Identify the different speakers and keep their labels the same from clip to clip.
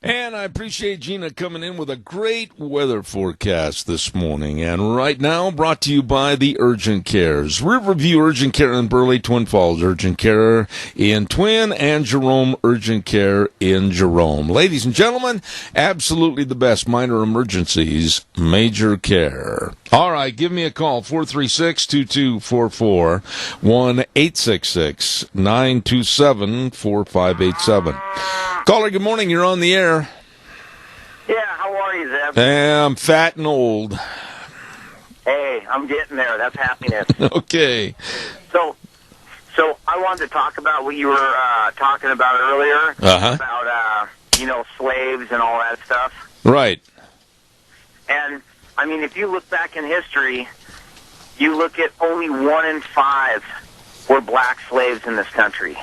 Speaker 1: And I appreciate Gina coming in with a great weather forecast this morning. And right now, brought to you by the Urgent Cares. Riverview Urgent Care in Burley, Twin Falls Urgent Care in Twin, and Jerome Urgent Care in Jerome. Ladies and gentlemen, absolutely the best minor emergencies, major care. All right, give me a call, 436-2244, 1-866-927-4587. Caller, good morning. You're on the air.
Speaker 2: Yeah, how are you, Zeb?
Speaker 1: I'm fat and old.
Speaker 2: Hey, I'm getting there. That's happiness.
Speaker 1: Okay.
Speaker 2: So I wanted to talk about what you were talking about earlier, about, slaves and all that stuff.
Speaker 1: Right.
Speaker 2: And, I mean, if you look back in history, you look at only 1 in 5 were black slaves in this country.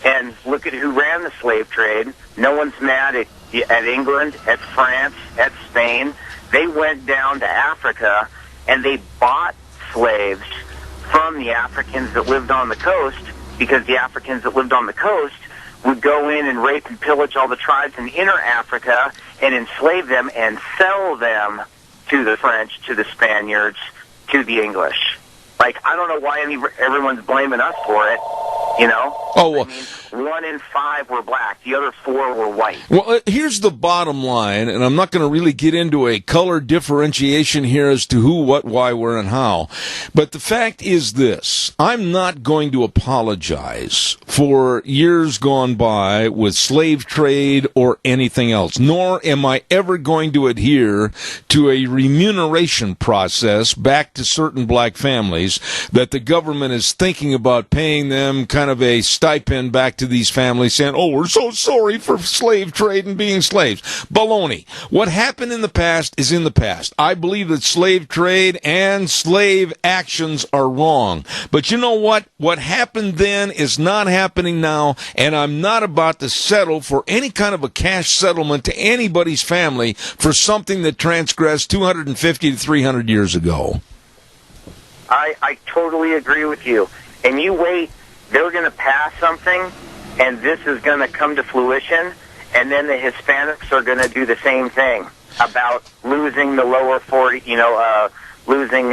Speaker 2: And look at who ran the slave trade. No one's mad at England, at France, at Spain. They went down to Africa, and they bought slaves from the Africans that lived on the coast, because the Africans that lived on the coast would go in and rape and pillage all the tribes in inner Africa and enslave them and sell them to the French, to the Spaniards, to the English. Like, I don't know why everyone's blaming us for it, you know?
Speaker 1: Oh, well,
Speaker 2: I mean, 1 in 5 were black. The other 4 were white.
Speaker 1: Well, here's the bottom line, and I'm not going to really get into a color differentiation here as to who, what, why, where, and how. But the fact is this. I'm not going to apologize for years gone by with slave trade or anything else, nor am I ever going to adhere to a remuneration process back to certain black families that the government is thinking about paying them kind of a stipend back to these families saying, oh, we're so sorry for slave trade and being slaves. Baloney. What happened in the past is in the past. I believe that slave trade and slave actions are wrong. But you know what? What happened then is not happening now, and I'm not about to settle for any kind of a cash settlement to anybody's family for something that transgressed 250 to 300 years ago.
Speaker 2: I totally agree with you. And you wait, they're going to pass something, and this is going to come to fruition, and then the Hispanics are going to do the same thing about losing the lower 40, losing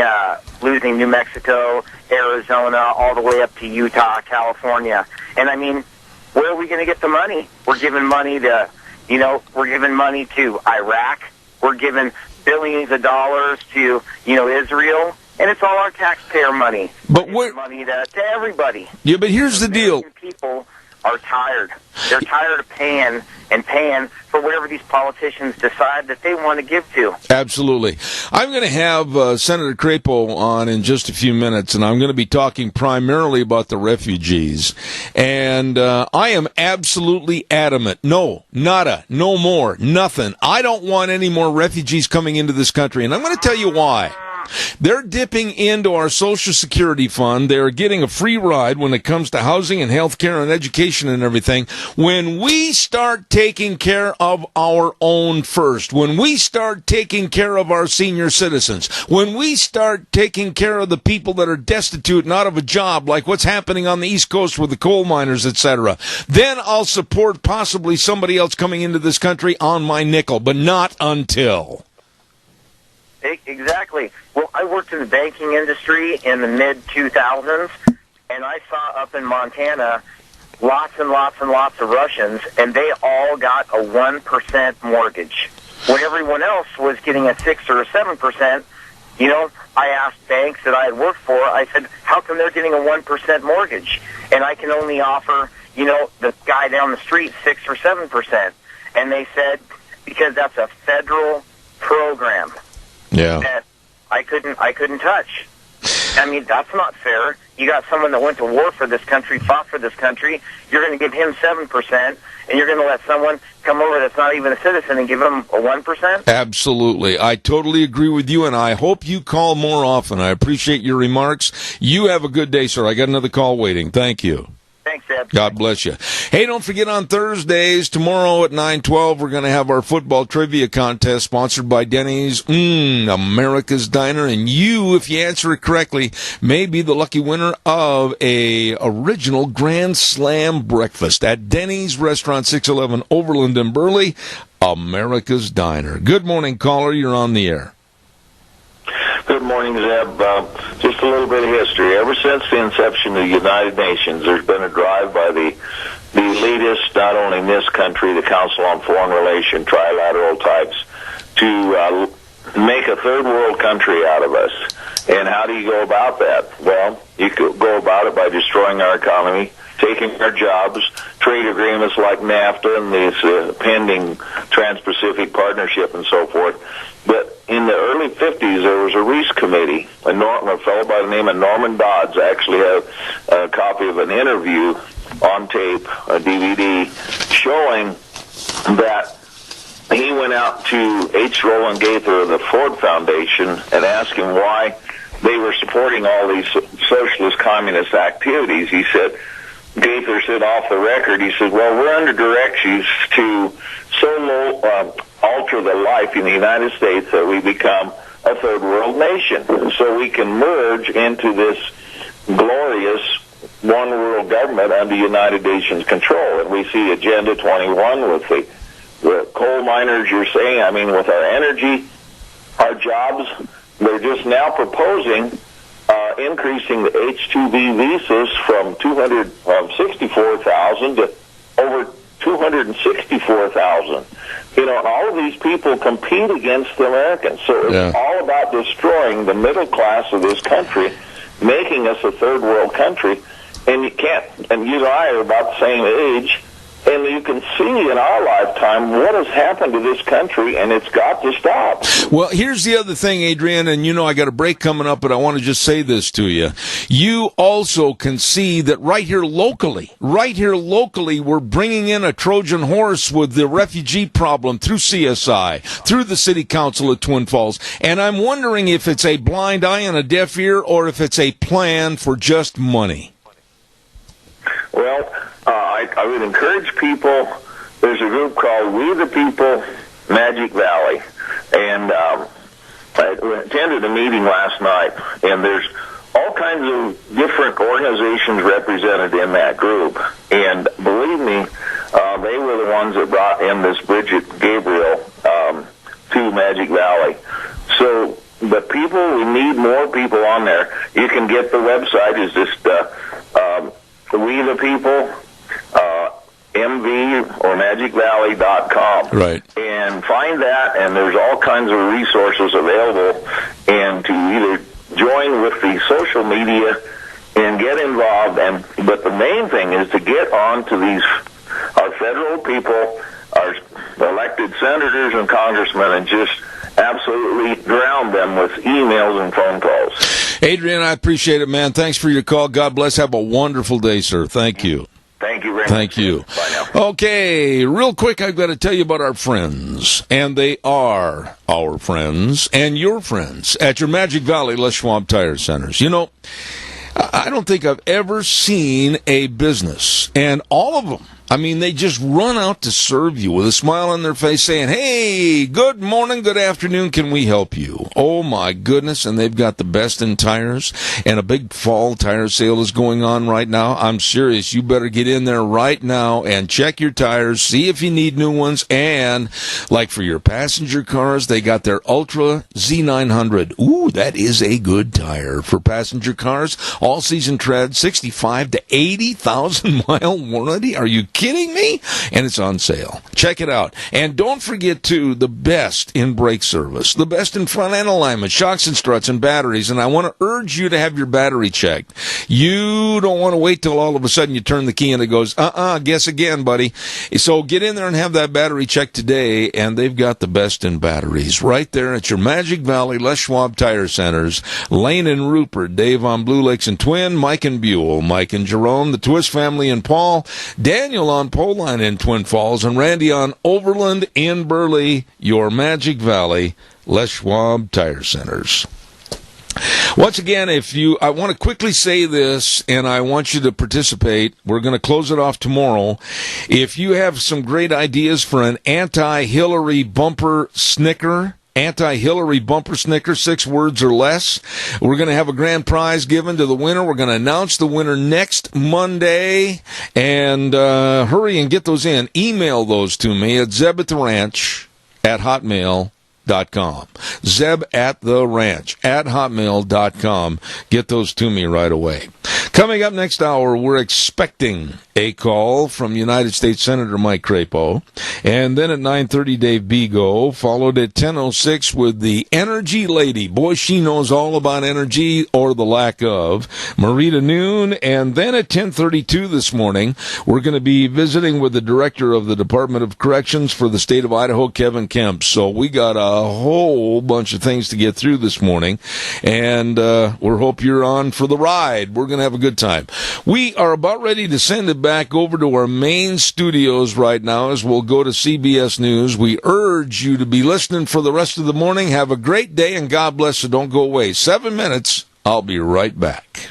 Speaker 2: New Mexico, Arizona, all the way up to Utah, California. And I mean, where are we going to get the money? We're giving money to Iraq. We're giving billions of dollars to, Israel. And it's all our taxpayer money.
Speaker 1: But
Speaker 2: we're money to everybody.
Speaker 1: Yeah, but here's the deal.
Speaker 2: People are tired. They're tired of paying for whatever these politicians decide that they want to give to.
Speaker 1: Absolutely. I'm going to have Senator Crapo on in just a few minutes, and I'm going to be talking primarily about the refugees. And I am absolutely adamant. No, nada, no more, nothing. I don't want any more refugees coming into this country, and I'm going to tell you why. They're dipping into our Social Security fund. They're getting a free ride when it comes to housing and health care and education and everything. When we start taking care of our own first, when we start taking care of our senior citizens, when we start taking care of the people that are destitute and out of a job, like what's happening on the East Coast with the coal miners, etc., then I'll support possibly somebody else coming into this country on my nickel, but not until.
Speaker 2: Exactly. Well, I worked in the banking industry in the mid-2000s, and I saw up in Montana lots and lots and lots of Russians, and they all got a 1% mortgage. When everyone else was getting a 6 or a 7%, I asked banks that I had worked for, I said, how come they're getting a 1% mortgage? And I can only offer, the guy down the street 6 or 7%. And they said, because that's a federal program.
Speaker 1: Yeah.
Speaker 2: That I couldn't touch. I mean, that's not fair. You got someone that went to war for this country, fought for this country. You're going to give him 7%, and you're going to let someone come over that's not even a citizen and give him a 1%?
Speaker 1: Absolutely. I totally agree with you, and I hope you call more often. I appreciate your remarks. You have a good day, sir. I got another call waiting. Thank you.
Speaker 2: Thanks, Ed.
Speaker 1: God bless you. Hey, don't forget on Thursdays, tomorrow at 9:12, we're going to have our football trivia contest sponsored by Denny's, America's Diner. And you, if you answer it correctly, may be the lucky winner of a original Grand Slam breakfast at Denny's Restaurant, 611 Overland in Burley, America's Diner. Good morning, caller. You're on the air.
Speaker 3: Good morning, Zeb. Just a little bit of history. Ever since the inception of the United Nations, there's been a drive by the elitists, not only in this country, the Council on Foreign Relations, trilateral types, to make a third world country out of us. And how do you go about that? Well, you could go about it by destroying our economy, taking our jobs, trade agreements like NAFTA and this pending Trans-Pacific Partnership and so forth. But in the early 50s, there was a Reese Committee. A fellow by the name of Norman Dodds. I actually have a copy of an interview on tape, a DVD, showing that he went out to H. Roland Gaither of the Ford Foundation and asked him why they were supporting all these socialist communist activities. He said, Gaither said off the record, he said, well, we're under directions to alter the life in the United States that we become a third world nation, so we can merge into this glorious one world government under United Nations control. And we see Agenda 21 with the coal miners, you're saying, I mean, with our energy, our jobs, they're just now proposing increasing the H-2B visas from 264,000 to over 264,000. You know, and all of these people compete against the Americans. So it's all about destroying the middle class of this country, making us a third world country. And you can't, and you and I are about the same age, and you can see in our lifetime what has happened to this country, and it's got to stop.
Speaker 1: Well, here's the other thing, Adrian, and you know I got a break coming up, but I want to just say this to you. You also can see that right here locally, we're bringing in a Trojan horse with the refugee problem through CSI, through the City Council of Twin Falls, and I'm wondering if it's a blind eye and a deaf ear, or if it's a plan for just money.
Speaker 3: Well, I would encourage people. There's a group called We the People Magic Valley, and I attended a meeting last night, and there's all kinds of different organizations represented in that group. And believe me, they were the ones that brought in this Bridget Gabriel to Magic Valley. So the people, we need more people on there. You can get the website is just We the People, MV or MagicValley.com.
Speaker 1: Right.
Speaker 3: And find that, and there's all kinds of resources available, and to either join with the social media and get involved. But the main thing is to get on to our federal people, our elected senators and congressmen, and just absolutely drown them with emails and phone calls.
Speaker 1: Adrian, I appreciate it, man. Thanks for your call. God bless. Have a wonderful day, sir. Thank you.
Speaker 3: Thank you very much.
Speaker 1: Thank you.
Speaker 3: Bye now.
Speaker 1: Okay, real quick, I've got to tell you about our friends, and they are our friends and your friends at your Magic Valley Les Schwab Tire Centers. You know, I don't think I've ever seen a business, and all of them, I mean, they just run out to serve you with a smile on their face saying, hey, good morning, good afternoon, can we help you? Oh, my goodness, and they've got the best in tires, and a big fall tire sale is going on right now. I'm serious. You better get in there right now and check your tires, see if you need new ones, and like for your passenger cars, they got their Ultra Z900. Ooh, that is a good tire for passenger cars. All-season tread, 65 to 80,000-mile warranty. Are you kidding me? And it's on sale. Check it out. And don't forget, too, the best in brake service, the best in front end alignment, shocks and struts, and batteries. And I want to urge you to have your battery checked. You don't want to wait till all of a sudden you turn the key and it goes, guess again, buddy. So get in there and have that battery checked today, and they've got the best in batteries right there at your Magic Valley Les Schwab Tire Centers. Lane and Rupert, Dave on Blue Lakes and Twin, Mike and Buell, Mike and Jerome, the Twist family and Paul, Daniel on Poline in Twin Falls, and Randy on Overland in Burley, your Magic Valley Les Schwab Tire Centers. Once again, I want to quickly say this, and I want you to participate. We're going to close it off tomorrow. If you have some great ideas for an anti-Hillary bumper snicker, 6 words or less, we're going to have a grand prize given to the winner. We're going to announce the winner next Monday, and hurry and get those in. Email those to me at zeb@theranch@hotmail.com. zeb@theranch@hotmail.com. Get those to me right away. Coming up next hour, we're expecting a call from United States Senator Mike Crapo. And then at 9:30, Dave Bego, followed at 10:06 with the Energy Lady. Boy, she knows all about energy or the lack of. Marita Noon. And then at 10:32 this morning, we're going to be visiting with the Director of the Department of Corrections for the state of Idaho, Kevin Kemp. So we got a whole bunch of things to get through this morning. And we hope you're on for the ride. We're going to have a good time. We are about ready to send it back over to our main studios right now as we'll go to CBS News. We urge you to be listening for the rest of the morning. Have a great day and God bless, so don't go away. 7 minutes. I'll be right back.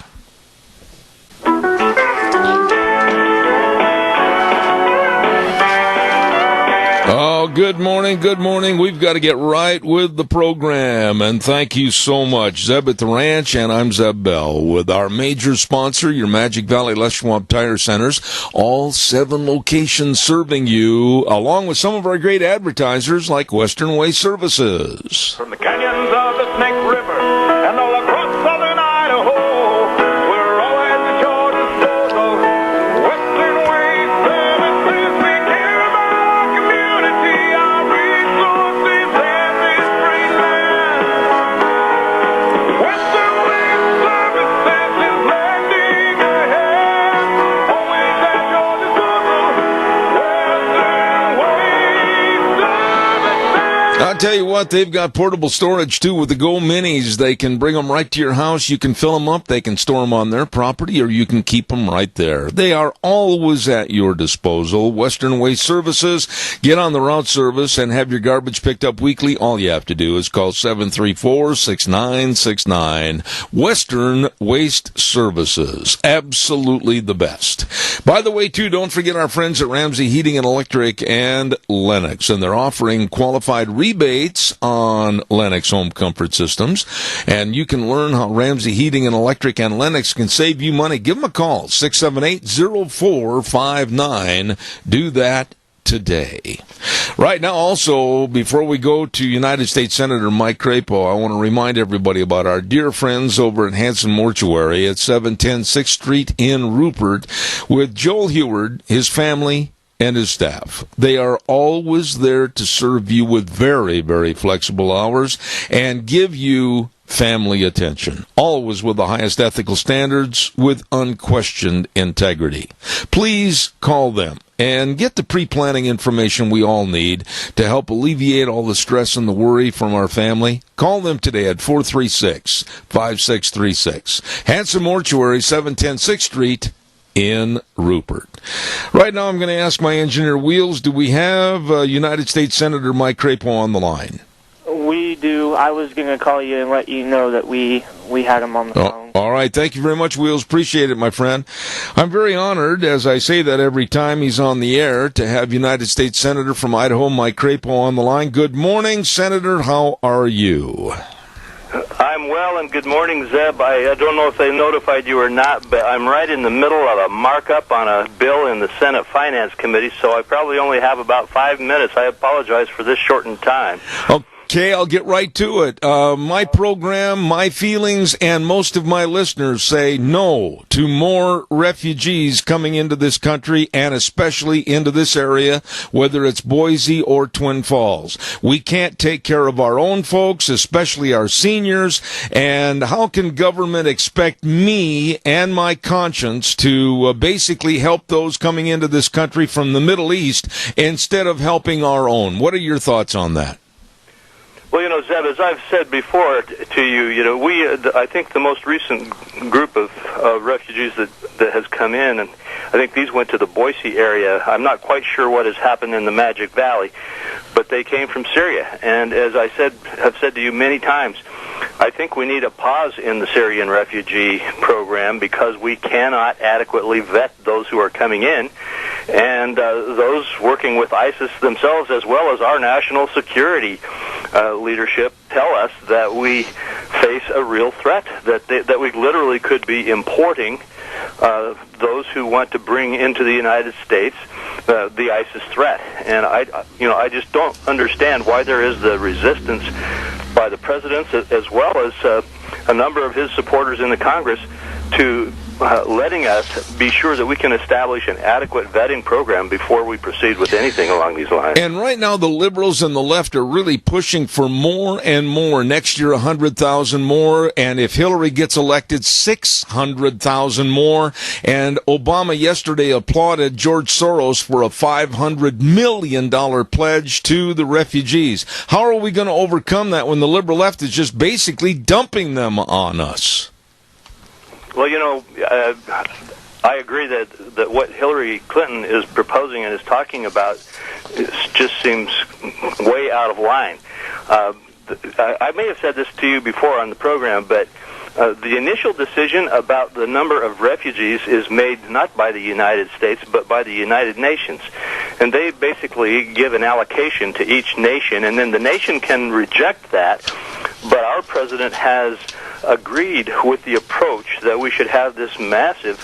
Speaker 1: Oh, good morning, good morning. We've got to get right with the program, and thank you so much. Zeb at the Ranch, and I'm Zeb Bell, with our major sponsor, your Magic Valley Les Schwab Tire Centers, all 7 locations serving you, along with some of our great advertisers like Western Way Services.
Speaker 4: From the canyons of the Snake River and all across southern Idaho, we're always at your disposal. Western Way Services, we care about our community, our resources, and this great land. Western Way Services is lending a hand, always at your disposal. Western Way Services.
Speaker 1: I'll tell you what, they've got portable storage, too, with the Go Minis. They can bring them right to your house. You can fill them up. They can store them on their property, or you can keep them right there. They are always at your disposal. Western Waste Services. Get on the route service and have your garbage picked up weekly. All you have to do is call 734-6969. Western Waste Services. Absolutely the best. By the way, too, don't forget our friends at Ramsey Heating and Electric and Lennox, and they're offering qualified rebates on Lennox home comfort systems, and you can learn how Ramsey Heating and Electric and Lennox can save you money. Give them a call, 678-0459. Do that today. Right now, also, before we go to United States Senator Mike Crapo, I want to remind everybody about our dear friends over at Hanson Mortuary at 710 6th Street in Rupert with Joel Heward, his family, and his staff. They are always there to serve you with very, very flexible hours and give you family attention, always with the highest ethical standards, with unquestioned integrity. Please call them and get the pre-planning information we all need to help alleviate all the stress and the worry from our family. Call them today at 436-5636. Hanson Mortuary, 710 6th Street in Rupert. Right now, I'm going to ask my engineer, Wheels, do we have United States Senator Mike Crapo on the line?
Speaker 5: We do. I was going to call you and let you know that we had him on the phone.
Speaker 1: All right. Thank you very much, Wheels. Appreciate it, my friend. I'm very honored, as I say that every time he's on the air, to have United States Senator from Idaho, Mike Crapo, on the line. Good morning, Senator. How are you?
Speaker 6: I'm well, and good morning, Zeb. I don't know if they notified you or not, but I'm right in the middle of a markup on a bill in the Senate Finance Committee, so I probably only have about 5 minutes. I apologize for this shortened time.
Speaker 1: Okay, I'll get right to it. My program, my feelings, and most of my listeners say no to more refugees coming into this country, and especially into this area, whether it's Boise or Twin Falls. We can't take care of our own folks, especially our seniors, and how can government expect me and my conscience to basically help those coming into this country from the Middle East instead of helping our own? What are your thoughts on that?
Speaker 6: Well, Zeb, as I've said before to you, I think the most recent group of refugees that has come in, and I think these went to the Boise area. I'm not quite sure what has happened in the Magic Valley, but they came from Syria. And as I have said to you many times, I think we need a pause in the Syrian refugee program because we cannot adequately vet those who are coming in, and those working with ISIS themselves, as well as our national security leadership, tell us that we face a real threat, that we literally could be importing those who want to bring into the United States the ISIS threat. And I just don't understand why there is the resistance by the president, as well as a number of his supporters in the Congress, to letting us be sure that we can establish an adequate vetting program before we proceed with anything along these lines.
Speaker 1: And right now, the liberals and the left are really pushing for more and more. Next year, 100,000 more. And if Hillary gets elected, 600,000 more. And Obama yesterday applauded George Soros for a $500 million pledge to the refugees. How are we going to overcome that when the liberal left is just basically dumping them on us?
Speaker 6: Well, I agree that what Hillary Clinton is proposing and is talking about just seems way out of line. I may have said this to you before on the program, but the initial decision about the number of refugees is made not by the United States, but by the United Nations. And they basically give an allocation to each nation, and then the nation can reject that. But our president has agreed with the approach that we should have this massive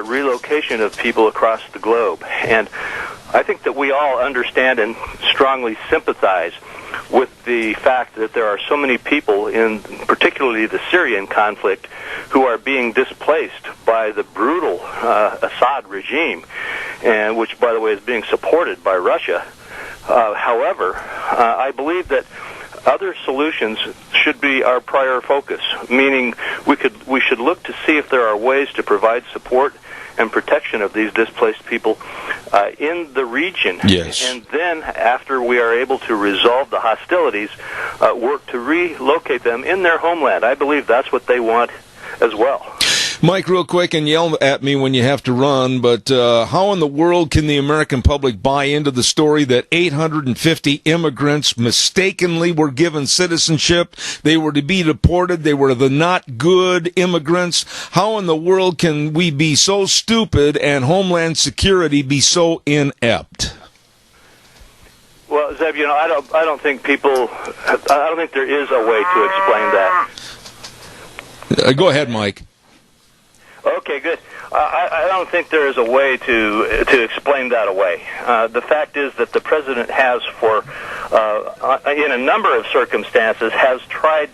Speaker 6: relocation of people across the globe. And I think that we all understand and strongly sympathize with the fact that there are so many people in particularly the Syrian conflict who are being displaced by the brutal Assad regime, and which, by the way, is being supported by Russia. However, I believe that other solutions should be our prior focus, meaning we should look to see if there are ways to provide support and protection of these displaced people in the region.
Speaker 1: Yes.
Speaker 6: And then, after we are able to resolve the hostilities, work to relocate them in their homeland. I believe that's what they want as well.
Speaker 1: Mike, real quick, and yell at me when you have to run, but how in the world can the American public buy into the story that 850 immigrants mistakenly were given citizenship? They were to be deported. They were the not good immigrants. How in the world can we be so stupid and Homeland Security be so inept?
Speaker 6: Well, Zeb, I don't think there is a way to explain that.
Speaker 1: Go ahead, Mike.
Speaker 6: Okay, good. I don't think there is a way to explain that away. The fact is that the president has, in a number of circumstances, has tried.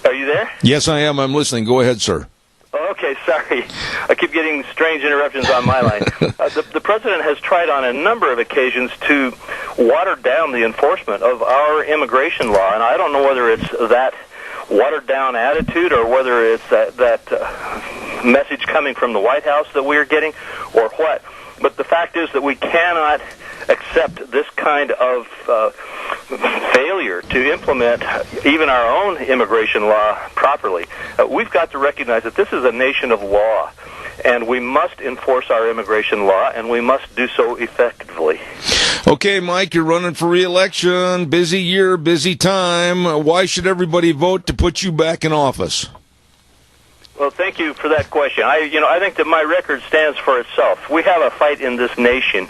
Speaker 6: Are you there?
Speaker 1: Yes, I am. I'm listening. Go ahead, sir.
Speaker 6: Okay, sorry. I keep getting strange interruptions on my line. The president has tried on a number of occasions to water down the enforcement of our immigration law, and I don't know whether it's that watered-down attitude or whether it's that message coming from the White House that we're getting or what. But the fact is that we cannot accept this kind of failure to implement even our own immigration law properly. We've got to recognize that this is a nation of law, and we must enforce our immigration law, and we must do so effectively.
Speaker 1: Okay, Mike, you're running for re-election. Busy year, busy time. Why should everybody vote to put you back in office?
Speaker 6: Well, thank you for that question. I think that my record stands for itself. We have a fight in this nation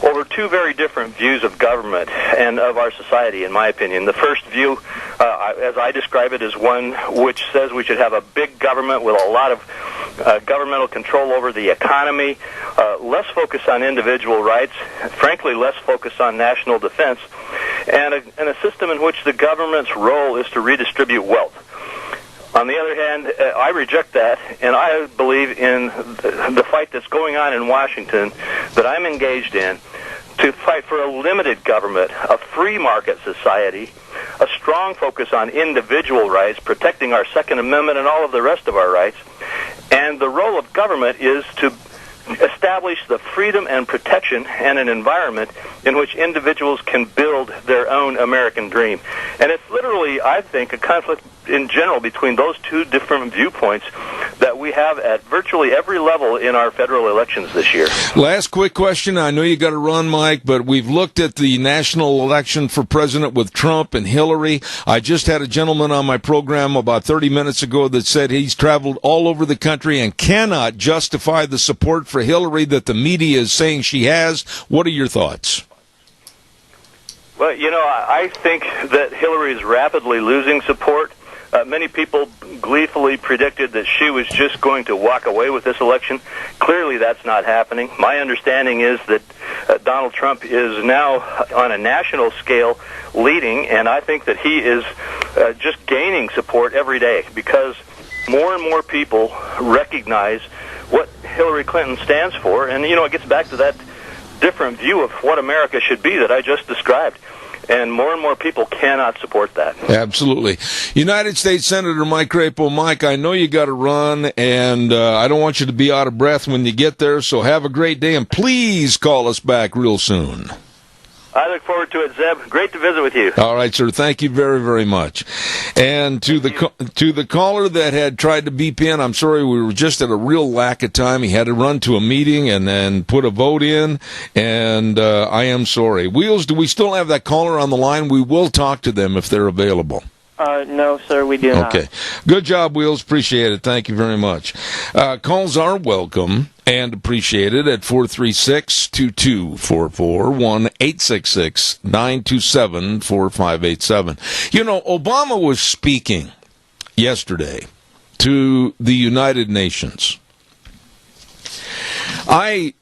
Speaker 6: over two very different views of government and of our society, in my opinion. The first view, as I describe it, is one which says we should have a big government with a lot of governmental control over the economy, less focus on individual rights, frankly, less focus on national defense, and a system in which the government's role is to redistribute wealth. On the other hand, I reject that, and I believe in the fight that's going on in Washington that I'm engaged in to fight for a limited government, a free market society, a strong focus on individual rights, protecting our Second Amendment and all of the rest of our rights. And the role of government is to establish the freedom and protection and an environment in which individuals can build their own American dream. And it's literally, I think, a conflict in general between those two different viewpoints that we have at virtually every level in our federal elections this year.
Speaker 1: Last quick question. I know you got to run, Mike, but we've looked at the national election for president with Trump and Hillary. I just had a gentleman on my program about 30 minutes ago that said he's traveled all over the country and cannot justify the support for Hillary that the media is saying she has. What are your thoughts?
Speaker 6: Well, I think that Hillary is rapidly losing support. Many people gleefully predicted that she was just going to walk away with this election. Clearly, that's not happening. My understanding is that Donald Trump is now on a national scale leading, and I think that he is just gaining support every day because more and more people recognize what Hillary Clinton stands for. And, it gets back to that different view of what America should be that I just described. And more people cannot support that.
Speaker 1: Absolutely. United States Senator Mike Crapo. Mike, I know you got to run, and I don't want you to be out of breath when you get there, so have a great day, and please call us back real soon.
Speaker 6: I look forward to it, Zeb. Great to visit with you.
Speaker 1: All right, sir. Thank you very, very much. And to the caller that had tried to beep in, I'm sorry, we were just at a real lack of time. He had to run to a meeting and then put a vote in, and I am sorry. Wheels, do we still have that caller on the line? We will talk to them if they're available.
Speaker 5: No, sir, we do not.
Speaker 1: Okay. Good job, Wheels. Appreciate it. Thank you very much. Calls are welcome and appreciated at 436-2244, 1-866-927-4587. Obama was speaking yesterday to the United Nations. I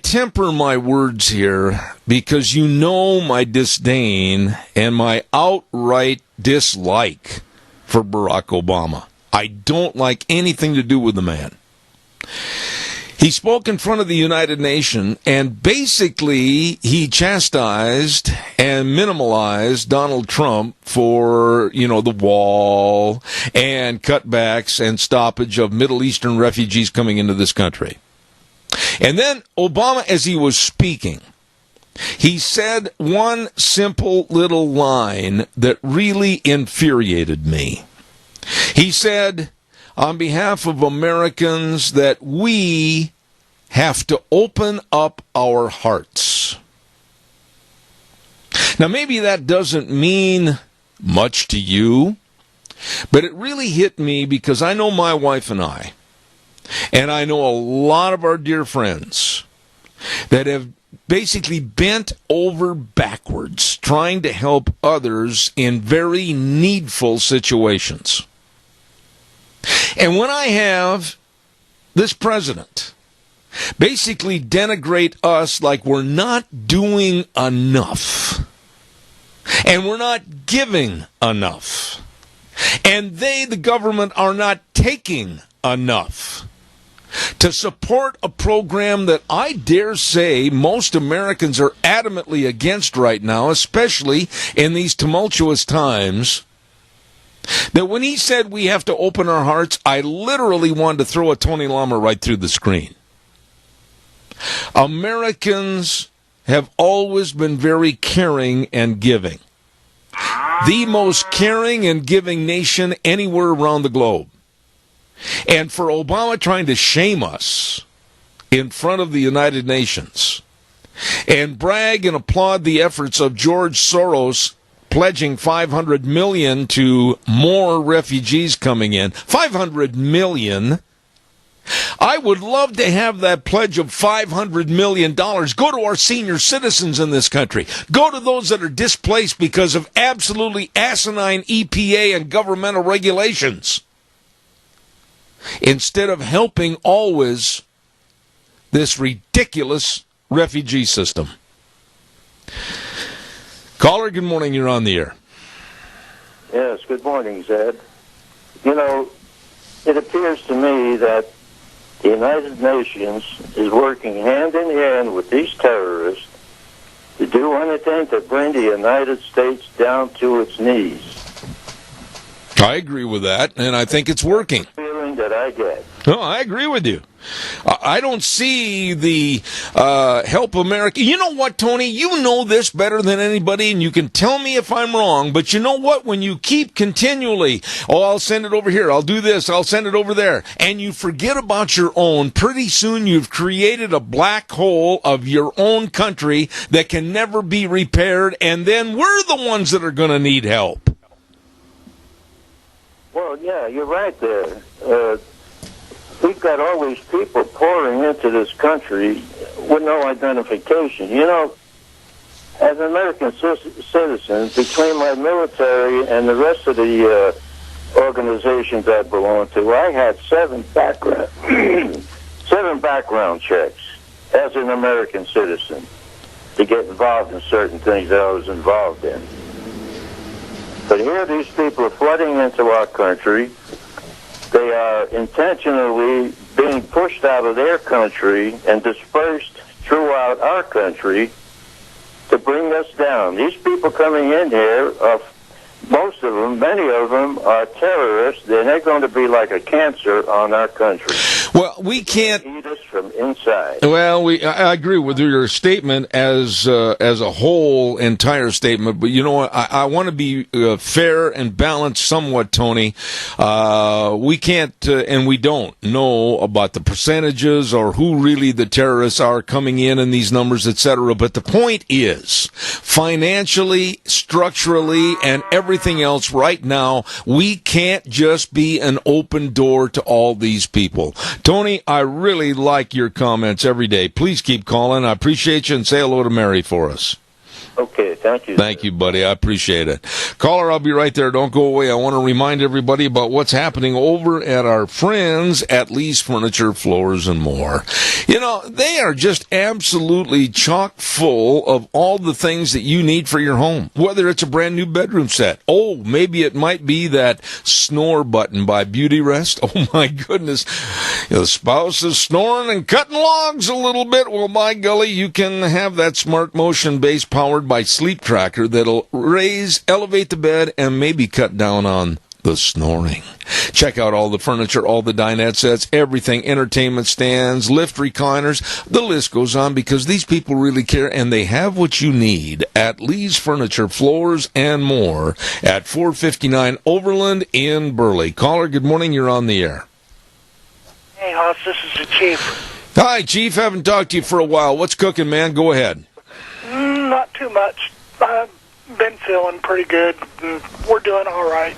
Speaker 1: temper my words here because my disdain and my outright dislike for Barack Obama. I don't like anything to do with the man. He spoke in front of the United Nations, and basically he chastised and minimalized Donald Trump for, the wall and cutbacks and stoppage of Middle Eastern refugees coming into this country. And then Obama, as he was speaking, he said one simple little line that really infuriated me. He said, on behalf of Americans, that we have to open up our hearts. Now, maybe that doesn't mean much to you, but it really hit me because I know my wife and I know a lot of our dear friends that have basically bent over backwards trying to help others in very needful situations. And when I have this president basically denigrate us like we're not doing enough, and we're not giving enough, and the government, are not taking enough to support a program that I dare say most Americans are adamantly against right now, especially in these tumultuous times, that when he said we have to open our hearts, I literally wanted to throw a Tony Lama right through the screen. Americans have always been very caring and giving. The most caring and giving nation anywhere around the globe. And for Obama trying to shame us in front of the United Nations and brag and applaud the efforts of George Soros pledging $500 million to more refugees coming in, $500 million. I would love to have that pledge of $500 million go to our senior citizens in this country. Go to those that are displaced because of absolutely asinine EPA and governmental regulations. Instead of helping always this ridiculous refugee system. Caller, good morning. You're on the air.
Speaker 7: Yes, good morning, Zed. It appears to me that the United Nations is working hand in hand with these terrorists to do anything to bring the United States down to its knees.
Speaker 1: I agree with that, and I think it's working.
Speaker 7: Feeling that I get.
Speaker 1: No, I agree with you. I don't see the Help America. You know what, Tony? You know this better than anybody, and you can tell me if I'm wrong. But you know what? When you keep continually, I'll send it over here, I'll do this, I'll send it over there, and you forget about your own, pretty soon you've created a black hole of your own country that can never be repaired, and then we're the ones that are going to need help.
Speaker 7: Well, yeah, you're right there. We've got all these people pouring into this country with no identification. You know, as an American citizen, between my military and the rest of the organizations I belong to, I had 7 background checks as an American citizen to get involved in certain things that I was involved in. But here these people are flooding into our country. They are intentionally being pushed out of their country and dispersed throughout our country to bring us down. These people coming in here, most of them, many of them, are terrorists, and they're going to be like a cancer on our country.
Speaker 1: Well, we can't
Speaker 7: eat us from inside.
Speaker 1: Well, I agree with your statement as a whole, entire statement. But you know what? I want to be fair and balanced somewhat, Tony. We can't and we don't know about the percentages or who really the terrorists are coming in these numbers, etc. But the point is, financially, structurally, and everything else right now, we can't just be an open door to all these people. Tony, I really like your comments every day. Please keep calling. I appreciate you, and say hello to Mary for us.
Speaker 7: Okay, thank you.
Speaker 1: Thank you, buddy. I appreciate it. Caller, I'll be right there. Don't go away. I want to remind everybody about what's happening over at our friends at Lee's Furniture, Floors, and More. You know, they are just absolutely chock full of all the things that you need for your home, whether it's a brand new bedroom set. Oh, maybe it might be that snore button by Beauty Rest. Oh, my goodness. The spouse is snoring and cutting logs a little bit. Well, by golly, you can have that smart motion base powered by Sleep Tracker that'll elevate the bed, and maybe cut down on the snoring. Check out all the furniture, all the dinette sets, everything, entertainment stands, lift recliners. The list goes on, because these people really care, and they have what you need at Lee's Furniture, Floors, and More at 459 Overland in Burley. Caller, good morning. You're on the air.
Speaker 8: Hey, Hoss, this is the Chief.
Speaker 1: Hi, Chief. Haven't talked to you for a while. What's cooking, man? Go ahead.
Speaker 8: Not too much. I've been feeling pretty good. We're doing all right.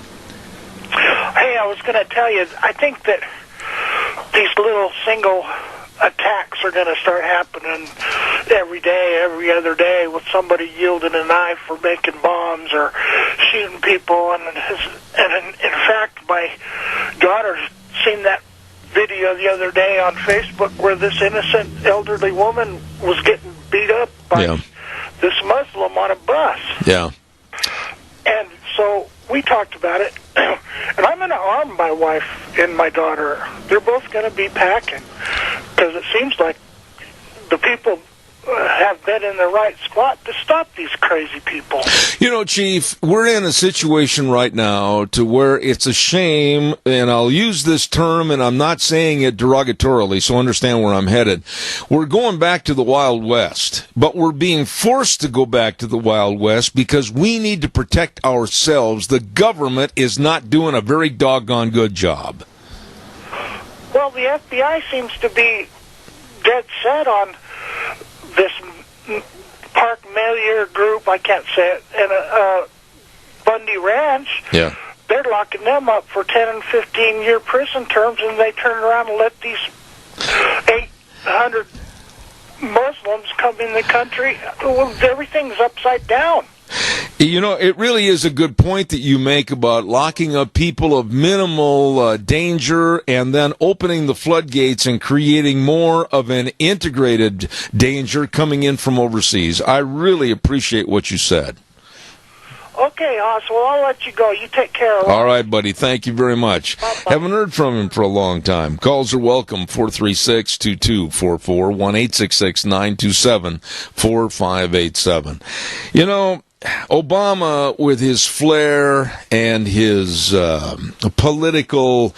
Speaker 8: Hey, I was going to tell you, I think that these little single attacks are going to start happening every day, every other day, with somebody yielding a knife for making bombs or shooting people. And in fact, my daughter seen that video the other day on Facebook where this innocent elderly woman was getting beat up by this Muslim on a bus.
Speaker 1: Yeah.
Speaker 8: And so we talked about it, and I'm going to arm my wife and my daughter. They're both going to be packing, because it seems like the people have been in the right spot to stop these crazy people.
Speaker 1: You know, Chief, we're in a situation right now to where it's a shame, and I'll use this term, and I'm not saying it derogatorily, so understand where I'm headed. We're going back to the Wild West, but we're being forced to go back to the Wild West because we need to protect ourselves. The government is not doing a very doggone good job.
Speaker 8: Well, the FBI seems to be dead set on this Park Melior group, I can't say it, and Bundy Ranch.
Speaker 1: Yeah.
Speaker 8: They're locking them up for 10 and 15-year prison terms, and they turn around and let these 800 Muslims come in the country. Everything's upside down.
Speaker 1: You know, it really is a good point that you make about locking up people of minimal danger and then opening the floodgates and creating more of an integrated danger coming in from overseas. I really appreciate what you said.
Speaker 8: Okay, Hoss, well, I'll let you go. You take care of it.
Speaker 1: All right, buddy. Thank you very much.
Speaker 8: Bye-bye.
Speaker 1: Haven't heard from him for a long time. Calls are welcome, 436-2244, 1-866-927-4587. You know, Obama, with his flair and his political,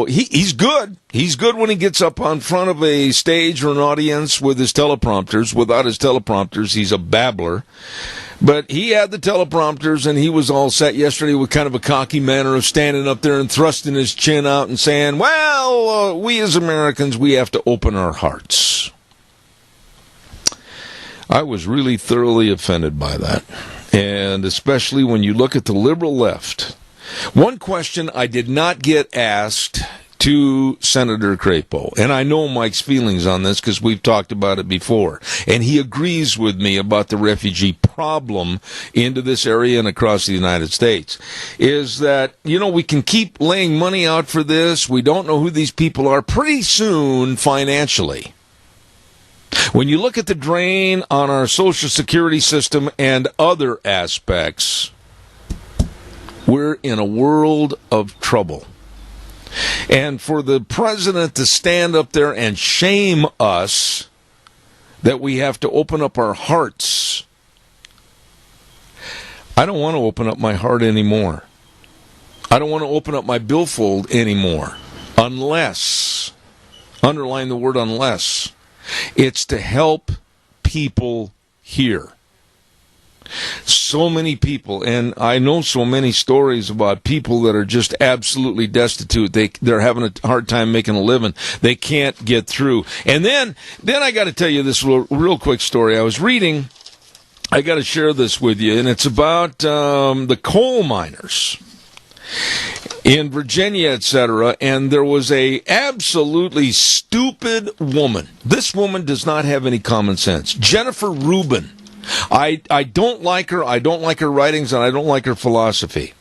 Speaker 1: he's good. He's good when he gets up on front of a stage or an audience with his teleprompters. Without his teleprompters, he's a babbler. But he had the teleprompters, and he was all set yesterday with kind of a cocky manner of standing up there and thrusting his chin out and saying, well, we as Americans, we have to open our hearts. I was really thoroughly offended by that, and especially when you look at the liberal left. One question I did not get asked to Senator Crapo, and I know Mike's feelings on this because we've talked about it before, and he agrees with me about the refugee problem into this area and across the United States, is that, we can keep laying money out for this. We don't know who these people are. Pretty soon, financially, when you look at the drain on our Social Security system and other aspects, we're in a world of trouble. And for the president to stand up there and shame us that we have to open up our hearts, I don't want to open up my heart anymore. I don't want to open up my billfold anymore unless, underline the word unless, it's to help people here. So many people, and I know so many stories about people that are just absolutely destitute. They're having a hard time making a living. They can't get through. And then I got to tell you this real quick story. I was reading, I got to share this with you, and it's about the coal miners in Virginia, etc., and there was a absolutely stupid woman. This woman does not have any common sense. Jennifer Rubin. I don't like her. I don't like her writings, and I don't like her philosophy.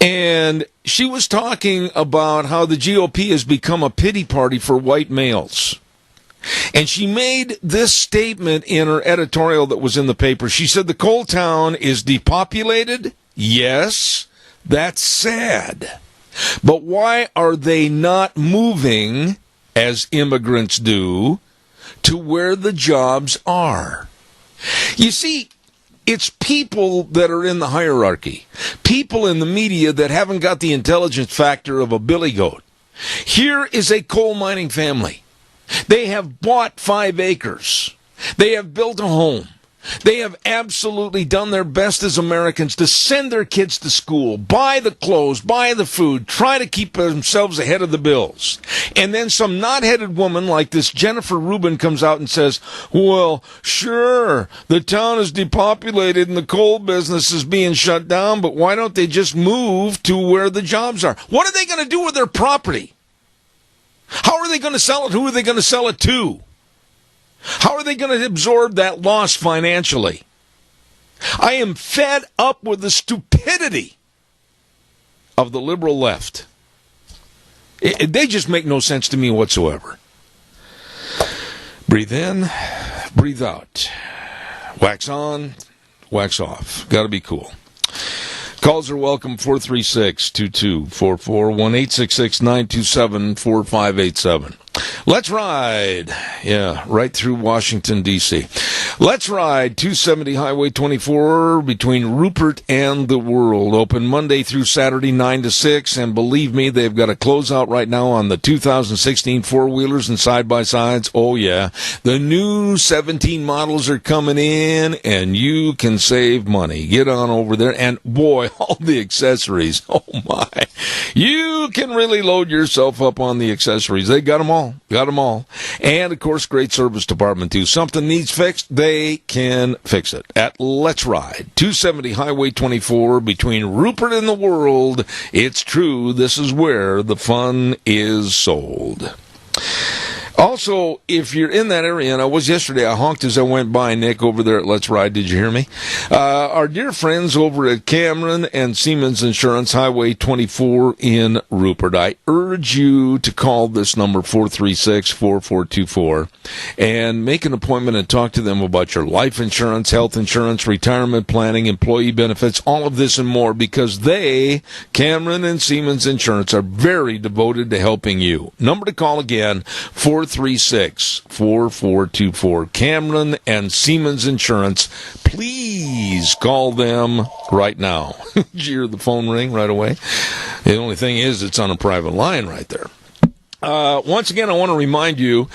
Speaker 1: And she was talking about how the GOP has become a pity party for white males. And she made this statement in her editorial that was in the paper. She said the coal town is depopulated. Yes, that's sad. But why are they not moving, as immigrants do, to where the jobs are? You see, it's people that are in the hierarchy, people in the media that haven't got the intelligence factor of a billy goat. Here is a coal mining family. They have bought 5 acres. They have built a home. They have absolutely done their best as Americans to send their kids to school, buy the clothes, buy the food, try to keep themselves ahead of the bills. And then some knot-headed woman like this Jennifer Rubin comes out and says, well, sure, the town is depopulated and the coal business is being shut down, but why don't they just move to where the jobs are? What are they going to do with their property? How are they going to sell it? Who are they going to sell it to? How are they going to absorb that loss financially? I am fed up with the stupidity of the liberal left. They just make no sense to me whatsoever. Breathe in, breathe out. Wax on, wax off. Got to be cool. Calls are welcome, 436-2244, 1-866-927-4587. Let's ride. Yeah, right through Washington, D.C. Let's ride 270 Highway 24 between Rupert and the World. Open Monday through Saturday, 9 to 6. And believe me, they've got a closeout right now on the 2016 four-wheelers and side-by-sides. Oh, yeah. The new 17 models are coming in, and you can save money. Get on over there. And, boy, all the accessories. Oh, my. You can really load yourself up on the accessories. They got them all. Got them all. And, of course, great service department, too. Something needs fixed, they can fix it. At Let's Ride, 270 Highway 24, between Rupert and the World. It's true, this is where the fun is sold. Also, if you're in that area, and I was yesterday, I honked as I went by, Nick, over there at Let's Ride. Did you hear me? Our dear friends over at Cameron and Siemens Insurance, Highway 24 in Rupert. I urge you to call this number, 436-4424, and make an appointment and talk to them about your life insurance, health insurance, retirement planning, employee benefits, all of this and more, because they, Cameron and Siemens Insurance, are very devoted to helping you. Number to call again, 436-4424. 436-4424. Cameron and Siemens Insurance. Please call them right now. Did you hear the phone ring right away? The only thing is it's on a private line right there. Once again, I want to remind you,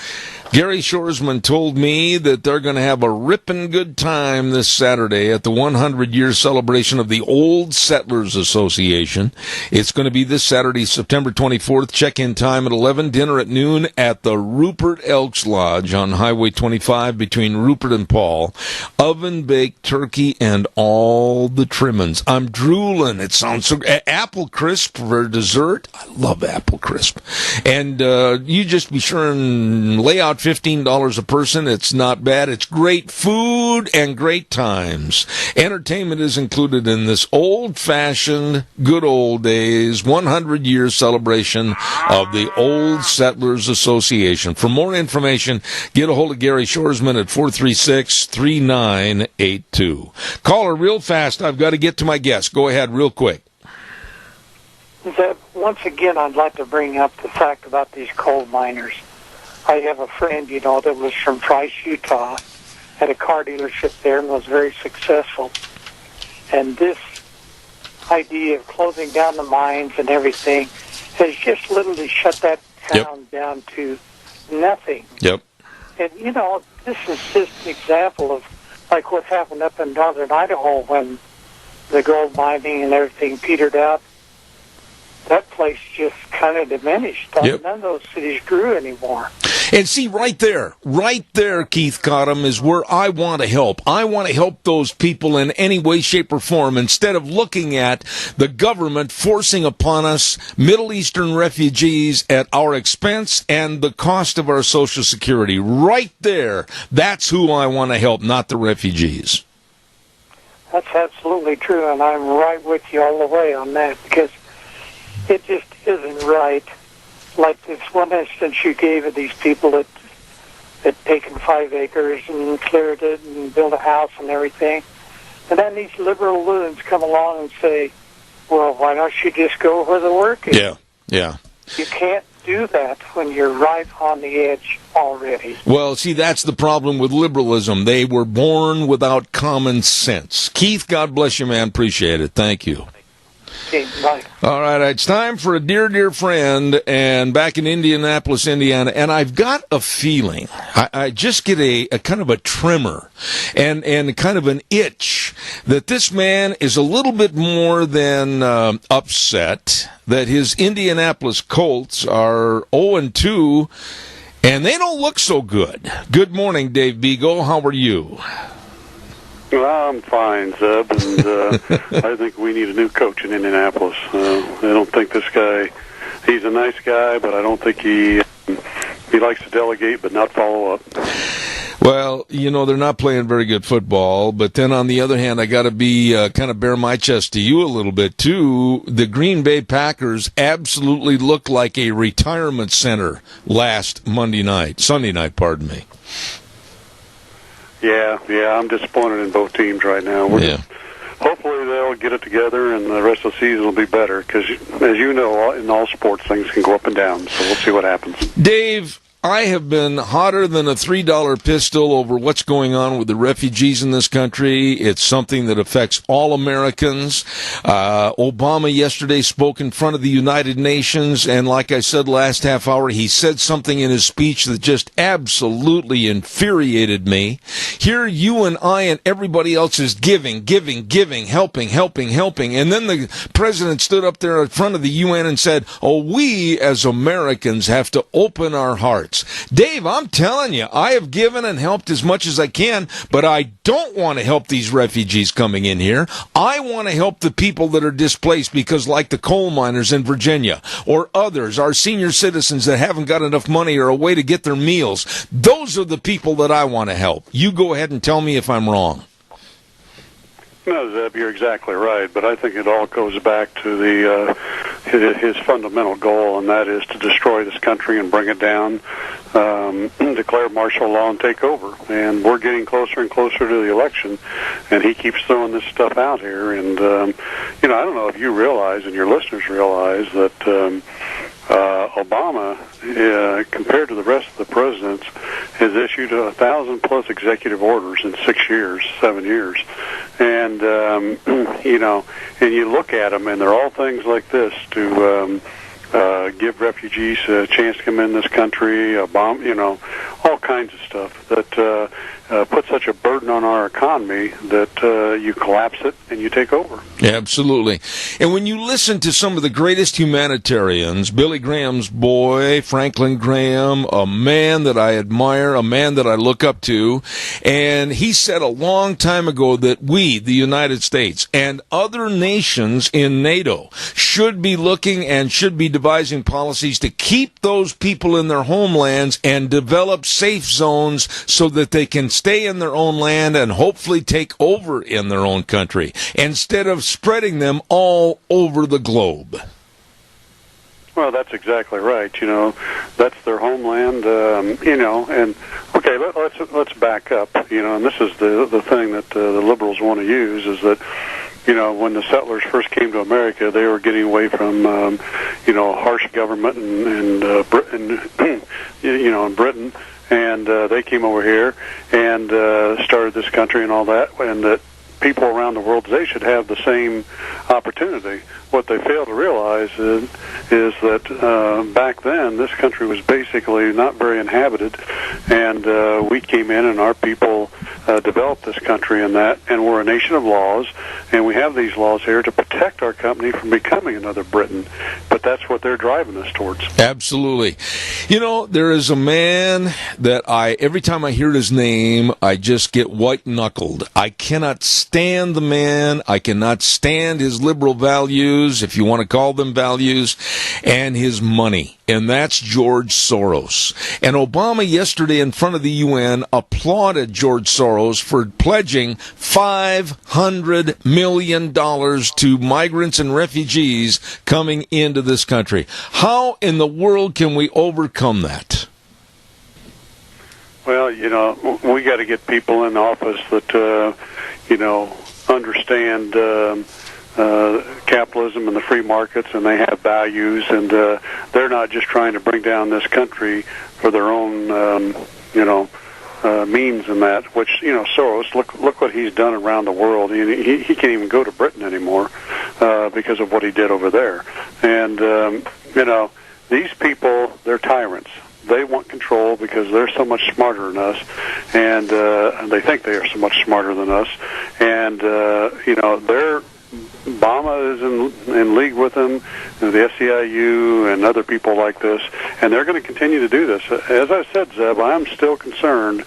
Speaker 1: Gary Shoresman told me that they're going to have a ripping good time this Saturday at the 100-year celebration of the Old Settlers Association. It's going to be this Saturday, September 24th. Check-in time at 11, dinner at noon at the Rupert Elks Lodge on Highway 25 between Rupert and Paul. Oven-baked turkey and all the trimmings. I'm drooling. It sounds so good. Apple crisp for dessert. I love apple crisp. And you just be sure and lay out $15 a person. It's not bad. It's great food and great times. Entertainment is included in this old-fashioned, good old days, 100-year celebration of the Old Settlers Association. For more information, get a hold of Gary Shoresman at 436-3982. Caller, real fast. I've got to get to my guest. Go ahead real quick.
Speaker 8: Once again, I'd like to bring up the fact about these coal miners. I have a friend, that was from Price, Utah, had a car dealership there and was very successful. And this idea of closing down the mines and everything has just literally shut that town down to nothing.
Speaker 1: Yep.
Speaker 8: And, this is just an example of, like, what happened up in northern Idaho when the gold mining and everything petered out. That place just kind of diminished.
Speaker 1: Yep.
Speaker 8: None of those cities grew anymore.
Speaker 1: And see, right there, Keith Cottom, is where I want to help. I want to help those people in any way, shape, or form instead of looking at the government forcing upon us Middle Eastern refugees at our expense and the cost of our Social Security. Right there, that's who I want to help, not the refugees.
Speaker 8: That's absolutely true, and I'm right with you all the way on that, because it just isn't right. Like this one instance you gave of these people that had taken 5 acres and cleared it and built a house and everything. And then these liberal loons come along and say, well, why don't you just go where the work is?
Speaker 1: Yeah.
Speaker 8: You can't do that when you're right on the edge already.
Speaker 1: Well, see, that's the problem with liberalism. They were born without common sense. Keith, God bless you, man. Appreciate it. Thank you.
Speaker 8: Okay, bye.
Speaker 1: All right, it's time for a dear, dear friend, and back in Indianapolis, Indiana, and I've got a feeling, I just get a kind of a tremor and kind of an itch that this man is a little bit more than upset that his Indianapolis Colts are 0-2, and they don't look so good. Good morning, Dave Beagle. How are you?
Speaker 9: Well, I'm fine, Zeb, and I think we need a new coach in Indianapolis. I don't think this guy, he's a nice guy, but I don't think he likes to delegate but not follow up.
Speaker 1: Well, they're not playing very good football, but then on the other hand, I got to be kind of bare my chest to you a little bit, too. The Green Bay Packers absolutely looked like a retirement center last Sunday night, pardon me.
Speaker 9: Yeah, I'm disappointed in both teams right now. Hopefully they'll get it together and the rest of the season will be better because, as you know, in all sports, things can go up and down, so we'll see what happens. Dave,
Speaker 1: I have been hotter than a $3 pistol over what's going on with the refugees in this country. It's something that affects all Americans. Obama yesterday spoke in front of the United Nations, and like I said last half hour, he said something in his speech that just absolutely infuriated me. Here you and I and everybody else is giving, helping, and then the president stood up there in front of the UN and said, we as Americans have to open our hearts. Dave, I'm telling you, I have given and helped as much as I can, but I don't want to help these refugees coming in here. I want to help the people that are displaced because, like the coal miners in Virginia or others, our senior citizens that haven't got enough money or a way to get their meals, those are the people that I want to help. You go ahead and tell me if I'm wrong.
Speaker 9: No, Zeb, you're exactly right, but I think it all goes back to his fundamental goal, and that is to destroy this country and bring it down, declare martial law and take over. And we're getting closer and closer to the election, and he keeps throwing this stuff out here. And, I don't know if you realize and your listeners realize that Obama, compared to the rest of the presidents, has issued 1,000+ executive orders in 7 years. And, and you look at them, and they're all things like this to give refugees a chance to come in this country, all kinds of stuff that put such a burden on our economy that you collapse it and you take over.
Speaker 1: Absolutely. And when you listen to some of the greatest humanitarians, Billy Graham's boy, Franklin Graham, a man that I admire, a man that I look up to, and he said a long time ago that we, the United States, and other nations in NATO should be looking and should be devising policies to keep those people in their homelands and develop safe zones so that they can stay in their own land and hopefully take over in their own country instead of spreading them all over the globe.
Speaker 9: Well, that's exactly right. That's their homeland. And okay, let's back up. And this is the thing that the liberals want to use is that when the settlers first came to America, they were getting away from harsh government in Britain. And they came over here and started this country and all that, and that people around the world today should have the same opportunity. What they fail to realize is that back then this country was basically not very inhabited, and we came in and our people developed this country and we're a nation of laws, and we have these laws here to protect our company from becoming another Britain. But that's what they're driving us towards.
Speaker 1: Absolutely. There is a man that every time I hear his name, I just get white-knuckled. I cannot stand the man. I cannot stand his liberal values, if you want to call them values, and his money. And that's George Soros. And Obama yesterday in front of the UN applauded George Soros for pledging $500 million to migrants and refugees coming into this country. How in the world can we overcome that?
Speaker 9: Well, we got to get people in office that, understand capitalism and the free markets, and they have values, and they're not just trying to bring down this country for their own, means and that. Which Soros, look what he's done around the world. He can't even go to Britain anymore because of what he did over there. And these people, they're tyrants. They want control because they're so much smarter than us, and they think they are so much smarter than us. And Obama is in league with them, and the SEIU and other people like this, and they're going to continue to do this. As I said, Zeb, I'm still concerned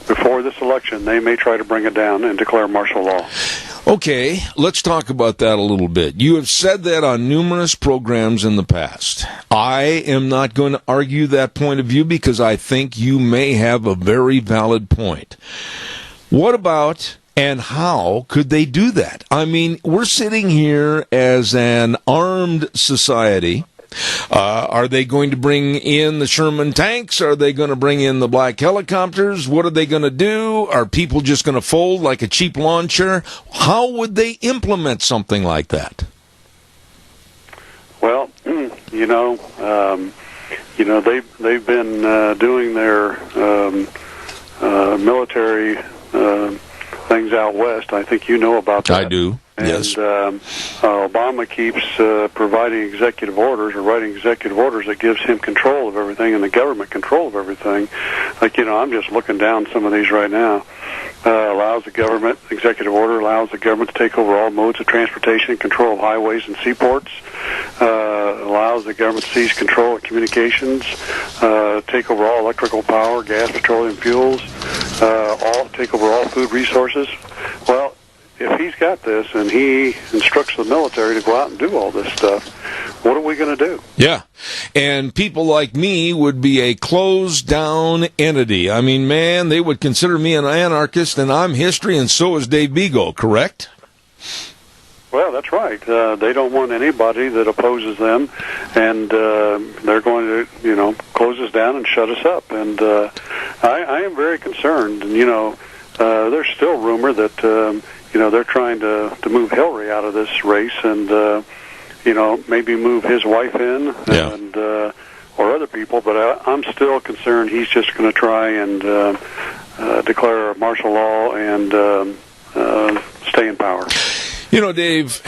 Speaker 9: before this election they may try to bring it down and declare martial law.
Speaker 1: Okay, let's talk about that a little bit. You have said that on numerous programs in the past. I am not going to argue that point of view because I think you may have a very valid point. What about and how could they do that? I mean, we're sitting here as an armed society. Are they going to bring in the Sherman tanks? Are they going to bring in the black helicopters? What are they going to do? Are people just going to fold like a cheap lawn chair? How would they implement something like that?
Speaker 9: Well, they've been doing their military things out west. I think you know about that.
Speaker 1: I do.
Speaker 9: And
Speaker 1: yes.
Speaker 9: Obama keeps providing executive orders or writing executive orders that gives him control of everything and the government control of everything. Like, I'm just looking down some of these right now. Executive order allows the government to take over all modes of transportation and control of highways and seaports. Allows the government to seize control of communications, take over all electrical power, gas, petroleum fuels, take over all food resources. Well, if he's got this and he instructs the military to go out and do all this stuff, what are we going to do?
Speaker 1: Yeah. And people like me would be a closed-down entity. I mean, man, they would consider me an anarchist, and I'm history, and so is Dave Bego, correct?
Speaker 9: Well, that's right. They don't want anybody that opposes them, and they're going to, close us down and shut us up. And I am very concerned. And, there's still rumor that, they're trying to move Hillary out of this race, and, maybe move his wife in and or other people. But I'm still concerned he's just going to try and declare martial law and stay in power.
Speaker 1: Dave,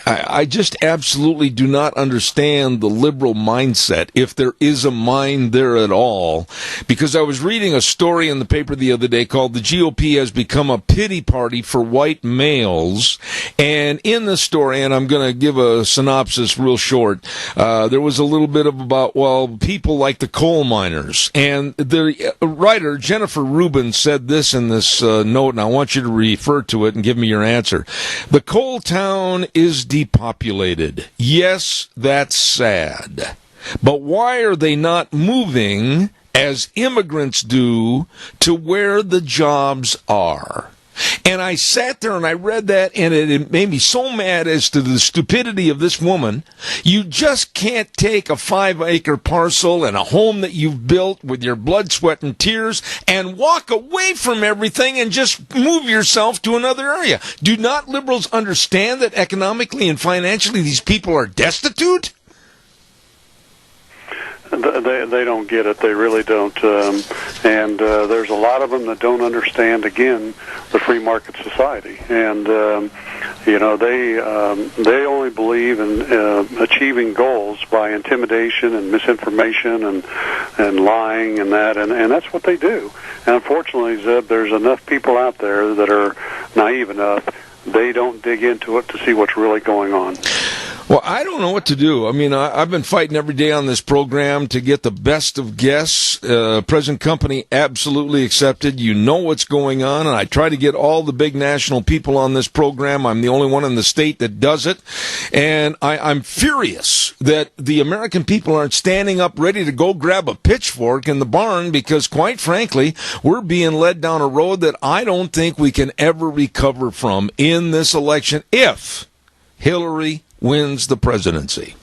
Speaker 1: I just absolutely do not understand the liberal mindset, if there is a mind there at all, because I was reading a story in the paper the other day called "The GOP has become a pity party for white males," and in the story, and I'm going to give a synopsis real short, there was a little bit about, people like the coal miners, and the writer, Jennifer Rubin, said this in this note, and I want you to refer to it and give me your answer. The coal town is depopulated. Yes, that's sad. But why are they not moving, as immigrants do, to where the jobs are? And I sat there and I read that, and it made me so mad as to the stupidity of this woman. You just can't take a 5-acre parcel and a home that you've built with your blood, sweat, and tears and walk away from everything and just move yourself to another area. Do not liberals understand that economically and financially these people are destitute?
Speaker 9: They don't get it. They really don't. And there's a lot of them that don't understand, again, the free market society. And, they only believe in achieving goals by intimidation and misinformation and lying and that. And that's what they do. And unfortunately, Zeb, there's enough people out there that are naive enough. They don't dig into it to see what's really going on.
Speaker 1: Well, I don't know what to do. I mean, I've been fighting every day on this program to get the best of guests. Present company absolutely accepted. You know what's going on, and I try to get all the big national people on this program. I'm the only one in the state that does it, and I'm furious that the American people aren't standing up ready to go grab a pitchfork in the barn because, quite frankly, we're being led down a road that I don't think we can ever recover from in this election if Hillary wins the presidency.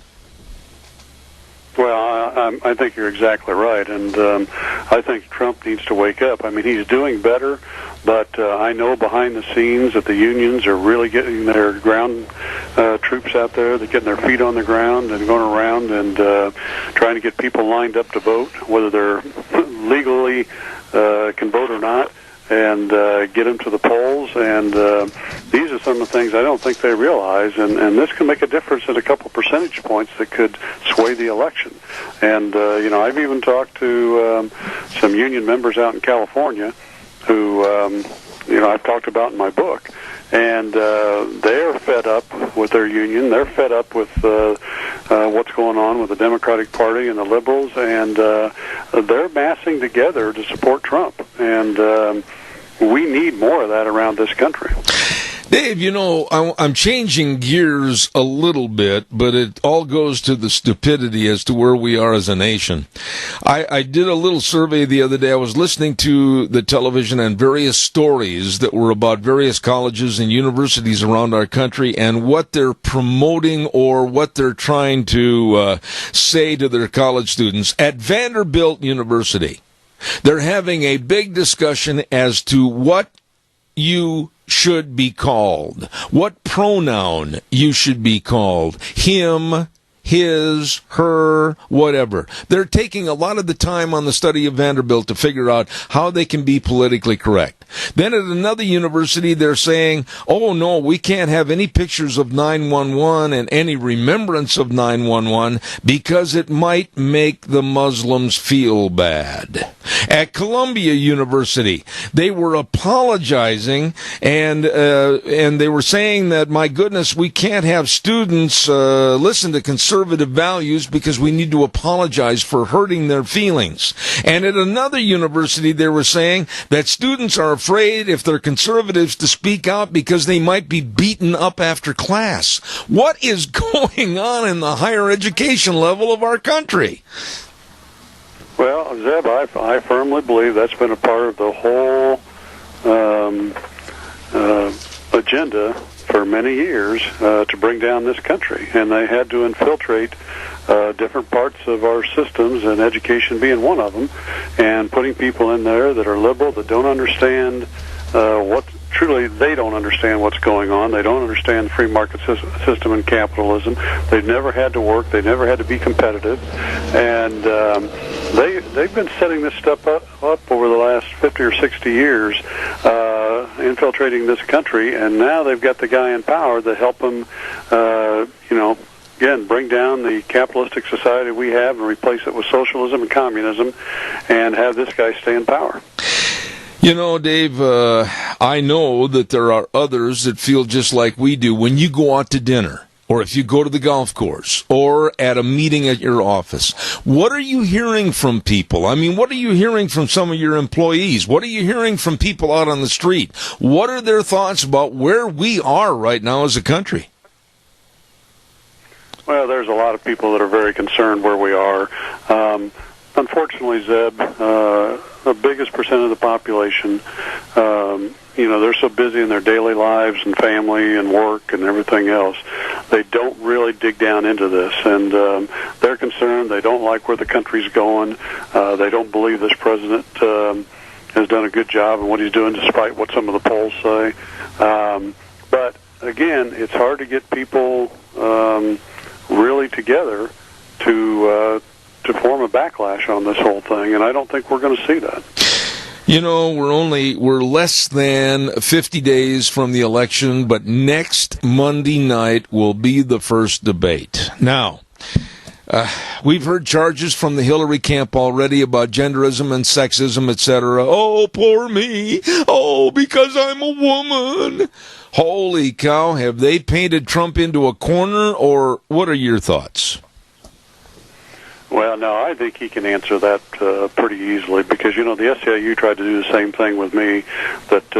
Speaker 9: Well, I think you're exactly right, and I think Trump needs to wake up. I mean, he's doing better, but I know behind the scenes that the unions are really getting their ground troops out there. They're getting their feet on the ground and going around and trying to get people lined up to vote, whether they're legally can vote or not, and get them to the polls. And these are some of the things I don't think they realize. And this can make a difference in a couple percentage points that could sway the election. And, I've even talked to some union members out in California who, I've talked about in my book. And they're fed up with their union. They're fed up with what's going on with the Democratic Party and the liberals. And they're massing together to support Trump. And we need more of that around this country.
Speaker 1: Dave, I'm changing gears a little bit, but it all goes to the stupidity as to where we are as a nation. I did a little survey the other day. I was listening to the television and various stories that were about various colleges and universities around our country and what they're promoting or what they're trying to say to their college students. At Vanderbilt University, they're having a big discussion as to what you should be called, what pronoun you should be called, him, his, her, whatever. They're taking a lot of the time on the study of Vanderbilt to figure out how they can be politically correct. Then at another university, they're saying, oh, no, we can't have any pictures of 911 and any remembrance of 911 because it might make the Muslims feel bad. At Columbia University, they were apologizing and they were saying that, my goodness, we can't have students listen to conservative values because we need to apologize for hurting their feelings. And at another university, they were saying that students are afraid if they're conservatives to speak out because they might be beaten up after class. What is going on in the higher education level of our country?
Speaker 9: Well, Zeb, I firmly believe that's been a part of the whole agenda for many years to bring down this country. And they had to infiltrate different parts of our systems, and education being one of them, and putting people in there that are liberal, that don't understand what truly, they don't understand what's going on. They don't understand the free market system and capitalism. They've never had to work. They've never had to be competitive. And they've been setting this stuff up over the last 50 or 60 years, infiltrating this country, and now they've got the guy in power to help them, again, bring down the capitalistic society we have and replace it with socialism and communism, and have this guy stay in power.
Speaker 1: You know, Dave, I know that there are others that feel just like we do. When you go out to dinner, or if you go to the golf course, or at a meeting at your office, what are you hearing from people? I mean, what are you hearing from some of your employees? What are you hearing from people out on the street? What are their thoughts about where we are right now as a country?
Speaker 9: Well, there's a lot of people that are very concerned where we are. Unfortunately, Zeb, the biggest percent of the population, they're so busy in their daily lives and family and work and everything else, they don't really dig down into this. And they're concerned. They don't like where the country's going. They don't believe this president has done a good job in what he's doing, despite what some of the polls say. But, again, it's hard to get people really together to form a backlash on this whole thing, and I don't think we're going to see that.
Speaker 1: You know, we're less than 50 days from the election, but next Monday night will be the first debate. Now, we've heard charges from the Hillary camp already about genderism and sexism, etc. Oh, poor me. Oh, because I'm a woman. Holy cow, have they painted Trump into a corner, or what are your thoughts?
Speaker 9: Well, no, I think he can answer that pretty easily because, the SEIU tried to do the same thing with me, that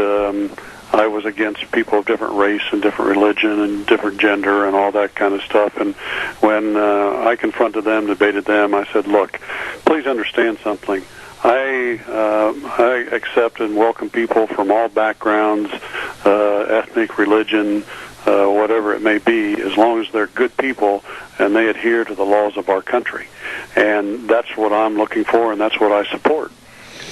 Speaker 9: I was against people of different race and different religion and different gender and all that kind of stuff. And when I confronted them, debated them, I said, look, please understand something. I accept and welcome people from all backgrounds, ethnic, religion, whatever it may be, as long as they're good people and they adhere to the laws of our country. And that's what I'm looking for, and that's what I support.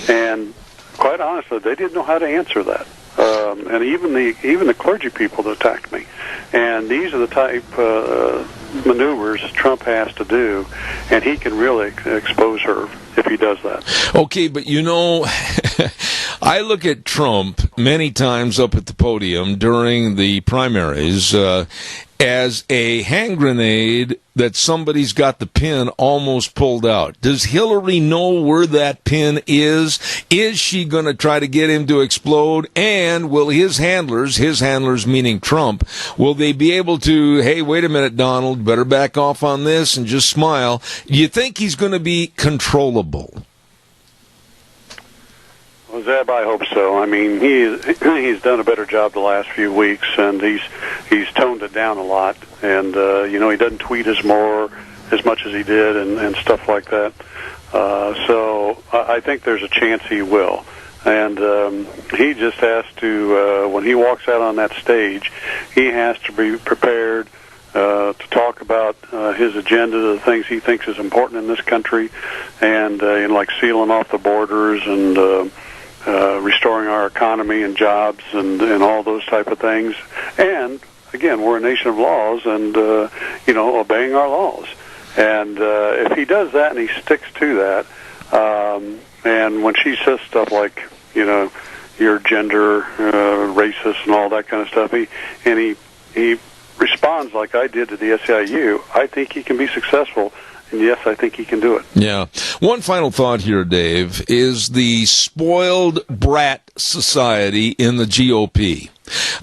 Speaker 9: And quite honestly, they didn't know how to answer that. And even the clergy people that attacked me. And these are the type maneuvers Trump has to do, and he can really expose her if he does that.
Speaker 1: Okay, but I look at Trump many times up at the podium during the primaries as a hand grenade that somebody's got the pin almost pulled out. Does Hillary know where that pin is? Is she going to try to get him to explode? And will his handlers meaning Trump, will they be able to, hey, wait a minute, Donald, better back off on this and just smile? Do you think he's going to be controllable?
Speaker 9: Well, Zeb, I hope so. I mean, he's done a better job the last few weeks, and he's toned it down a lot. And he doesn't tweet as much as he did, and stuff like that. So I think there's a chance he will. And he just has to, when he walks out on that stage, he has to be prepared to talk about his agenda, the things he thinks is important in this country, and like sealing off the borders and restoring our economy and jobs and all those type of things. And again, we're a nation of laws, and obeying our laws. And if he does that and he sticks to that, and when she says stuff like, you're gender racist and all that kind of stuff, he responds like I did to the SEIU, I think he can be successful. And yes, I think he can do it.
Speaker 1: Yeah. One final thought here, Dave, is the spoiled brat society in the GOP.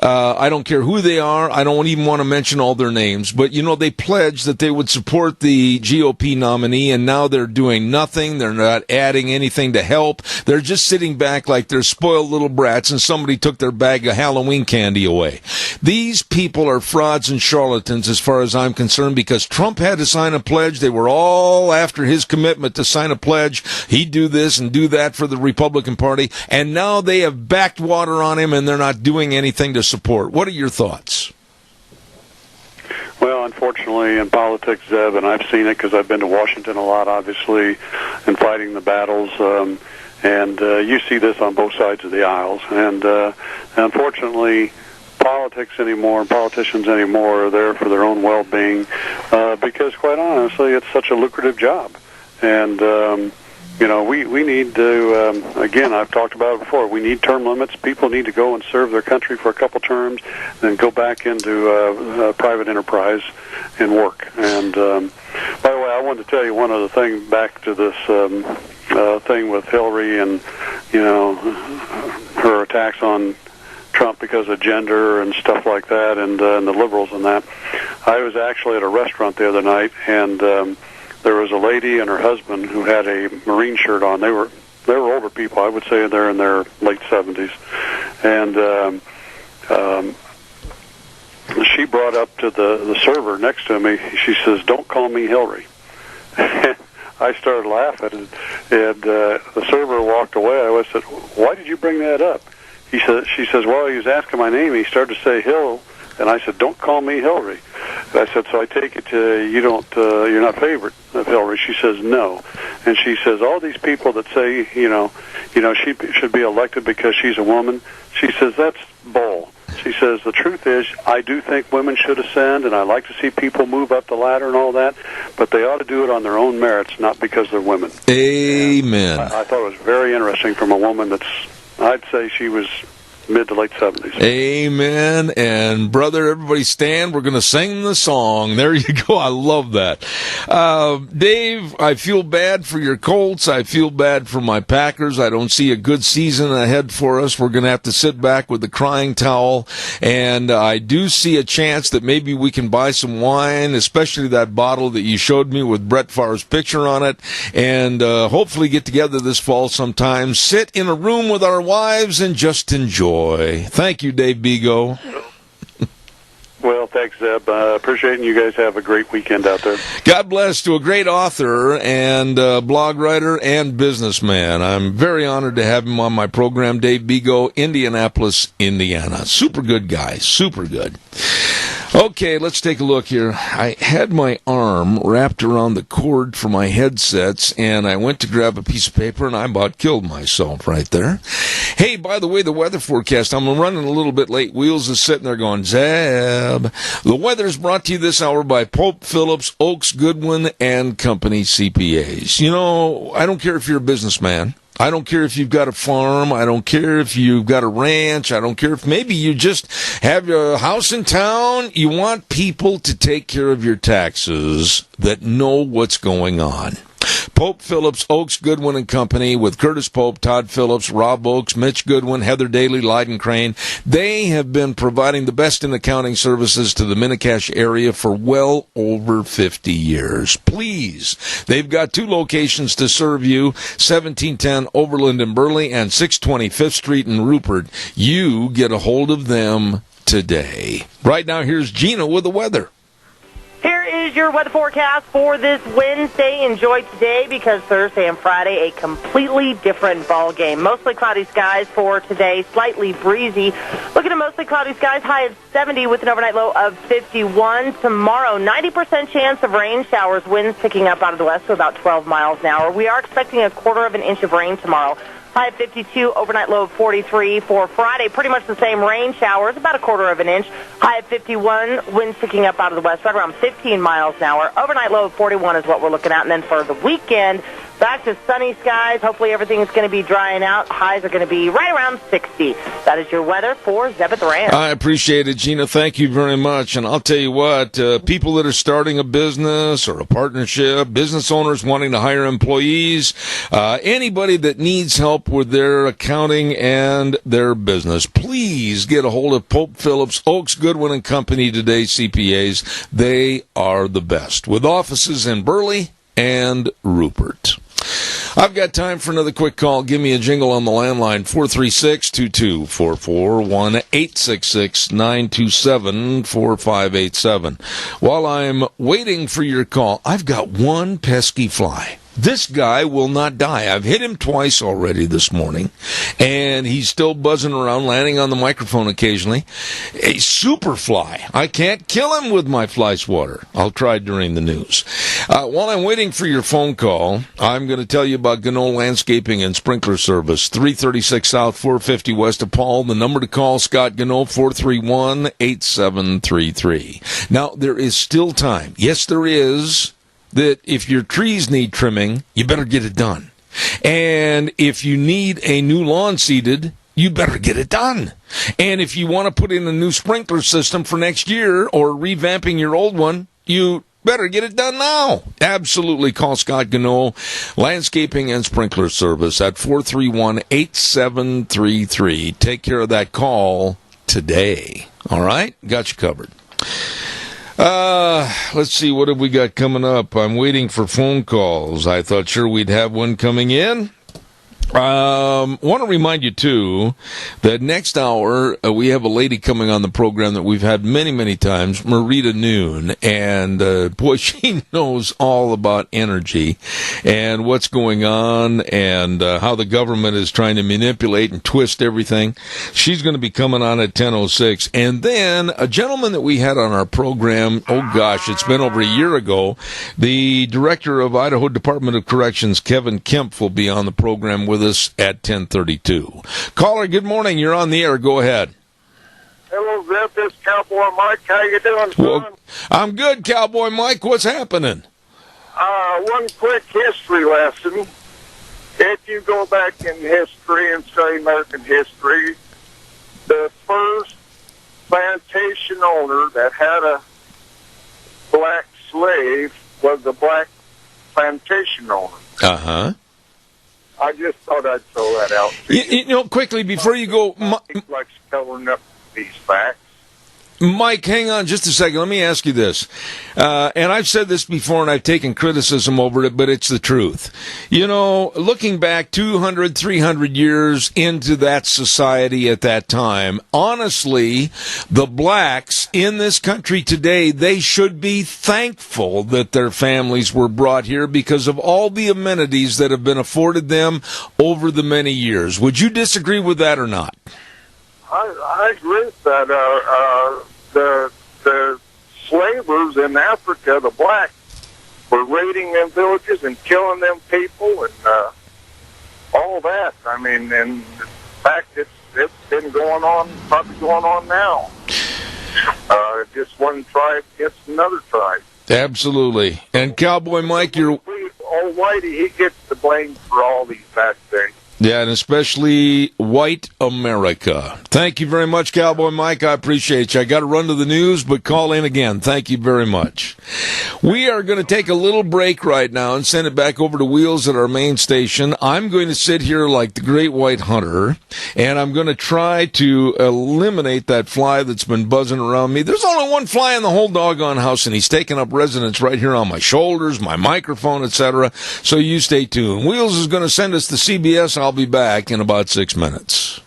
Speaker 1: I don't care who they are. I don't even want to mention all their names. But, they pledged that they would support the GOP nominee, and now they're doing nothing. They're not adding anything to help. They're just sitting back like they're spoiled little brats, and somebody took their bag of Halloween candy away. These people are frauds and charlatans as far as I'm concerned, because Trump had to sign a pledge. They were all after his commitment to sign a pledge. He'd do this and do that for the Republican Party, and now they have backed water on him, and they're not doing anything to support. What are your thoughts?
Speaker 9: Well, unfortunately, in politics, Zeb, and I've seen it because I've been to Washington a lot, obviously, and fighting the battles, And you see this on both sides of the aisles. And unfortunately, politicians anymore are there for their own well-being because, quite honestly, it's such a lucrative job. And, we need to, again, I've talked about it before, we need term limits. People need to go and serve their country for a couple terms, then go back into private enterprise and work. And, by the way, I wanted to tell you one other thing back to this thing with Hillary and, her attacks on Trump because of gender and stuff like that, and the liberals and that. I was actually at a restaurant the other night, and there was a lady and her husband who had a Marine shirt on. They were older people. I would say they're in their late 70s. And she brought up to the server next to me, she says, "Don't call me Hillary." I started laughing, and the server walked away. I said, "Why did you bring that up?" She says, "Well, he was asking my name. He started to say Hill." And I said, "Don't call me Hillary." I said, "So I take it you're not favorite of Hillary." She says, "No." And she says, "All these people that say, she should be elected because she's a woman," she says, "that's bull." She says, "The truth is, I do think women should ascend, and I like to see people move up the ladder and all that, but they ought to do it on their own merits, not because they're women."
Speaker 1: Amen.
Speaker 9: I thought it was very interesting from a woman I'd say she was mid to late 70s.
Speaker 1: Amen. And brother, everybody stand. We're going to sing the song. There you go. I love that. Dave, I feel bad for your Colts. I feel bad for my Packers. I don't see a good season ahead for us. We're going to have to sit back with the crying towel. And I do see a chance that maybe we can buy some wine, especially that bottle that you showed me with Brett Favre's picture on it, and hopefully get together this fall sometime, sit in a room with our wives and just enjoy. Thank you, Dave Bego.
Speaker 9: Well, thanks, Zeb. Appreciate it. You guys have a great weekend out there.
Speaker 1: God bless to a great author and blog writer and businessman. I'm very honored to have him on my program, Dave Bego, Indianapolis, Indiana. Super good guy. Super good. Okay, let's take a look here. I had my arm wrapped around the cord for my headsets, and I went to grab a piece of paper, and I about killed myself right there. Hey, by the way, the weather forecast, I'm running a little bit late. Wheels is sitting there going, Zeb. The weather is brought to you this hour by Pope Phillips, Oaks, Goodwin, and Company CPAs. I don't care if you're a businessman. I don't care if you've got a farm. I don't care if you've got a ranch. I don't care if maybe you just have a house in town. You want people to take care of your taxes that know what's going on. Pope Phillips, Oaks, Goodwin and Company, with Curtis Pope, Todd Phillips, Rob Oaks, Mitch Goodwin, Heather Daly, Lyden Crane. They have been providing the best in accounting services to the Mini-Cash area for well over 50 years. Please, they've got 2 locations to serve you, 1710 Overland in Burley and 620 5th Street in Rupert. You get a hold of them today. Right now, here's Gina with the weather.
Speaker 10: Here is your weather forecast for this Wednesday. Enjoy today because Thursday and Friday, a completely different ball game. Mostly cloudy skies for today, slightly breezy. Looking at mostly cloudy skies, high of 70 with an overnight low of 51. Tomorrow, 90% chance of rain showers, winds picking up out of the west to about 12 miles an hour. We are expecting a quarter of an inch of rain tomorrow. High of 52, overnight low of 43. For Friday, pretty much the same rain showers, about a quarter of an inch. High of 51, winds picking up out of the west, right around 15 miles an hour. Overnight low of 41 is what we're looking at. And then for the weekend, back to sunny skies. Hopefully everything is going to be drying out. Highs are going to be right around 60. That is your weather for Zeb at the Ranch.
Speaker 1: I appreciate it, Gina. Thank you very much. And I'll tell you what, people that are starting a business or a partnership, business owners wanting to hire employees, anybody that needs help with their accounting and their business, please get a hold of Pope Phillips, Oaks, Goodwin and Company today, CPAs. They are the best, with offices in Burley and Rupert. I've got time for another quick call. Give me a jingle on the landline, 436-2244, 1-866-927-4587. While I'm waiting for your call, I've got one pesky fly. This guy will not die. I've hit him twice already this morning, and he's still buzzing around, landing on the microphone occasionally. A super fly. I can't kill him with my fly swatter. I'll try during the news. While I'm waiting for your phone call, I'm going to tell you about Gano Landscaping and Sprinkler Service, 336 South, 450 West of Paul. The number to call, Scott Gano, 431-8733. Now, there is still time. Yes, there is. That if your trees need trimming, you better get it done. And if you need a new lawn seeded, you better get it done. And if you want to put in a new sprinkler system for next year or revamping your old one, you better get it done now. Absolutely. Call Scott Gano, Landscaping and Sprinkler Service at 431-8733. Take care of that call today. All right? Got you covered. Let's see, what have we got coming up? I'm waiting for phone calls. I thought sure we'd have one coming in. Want to remind you, too, that next hour we have a lady coming on the program that we've had many, many times, Marita Noon, and boy, she knows all about energy and what's going on and how the government is trying to manipulate and twist everything. She's going to be coming on at 10:06. And then a gentleman that we had on our program, oh gosh, it's been over a year ago, the director of Idaho Department of Corrections, Kevin Kemp, will be on the program with us at 10:32. Caller, good morning. You're on the air. Go ahead.
Speaker 11: Hello, Zeb. This is Cowboy Mike. How you doing, son?
Speaker 1: Well, I'm good, Cowboy Mike. What's happening?
Speaker 11: One quick history lesson. If you go back in history and study American history, the first plantation owner that had a black slave was the black plantation owner.
Speaker 1: Uh-huh.
Speaker 11: I just thought I'd throw that out.
Speaker 1: You know, quickly, before you go...
Speaker 11: He likes covering up these facts.
Speaker 1: Mike, hang on just a second. Let me ask you this. And I've said this before, and I've taken criticism over it, but it's the truth. You know, looking back 200, 300 years into that society at that time, honestly, the blacks in this country today, they should be thankful that their families were brought here because of all the amenities that have been afforded them over the many years. Would you disagree with that or not?
Speaker 11: I agree with that. The slavers in Africa, the blacks, were raiding them villages and killing them people and all that. I mean, and in fact, it's been going on, probably going on now. Just one tribe against another tribe.
Speaker 1: Absolutely. And Cowboy Mike, you're...
Speaker 11: Old Whitey, he gets the blame for all these bad things.
Speaker 1: Yeah, and especially white America. Thank you very much, Cowboy Mike. I appreciate you. I got to run to the news, but call in again. Thank you very much. We are going to take a little break right now and send it back over to Wheels at our main station. I'm going to sit here like the great white hunter, and I'm going to try to eliminate that fly that's been buzzing around me. There's only one fly in the whole doggone house, and he's taking up residence right here on my shoulders, my microphone, etc. So you stay tuned. Wheels is going to send us to CBS. I'll be back in about 6 minutes.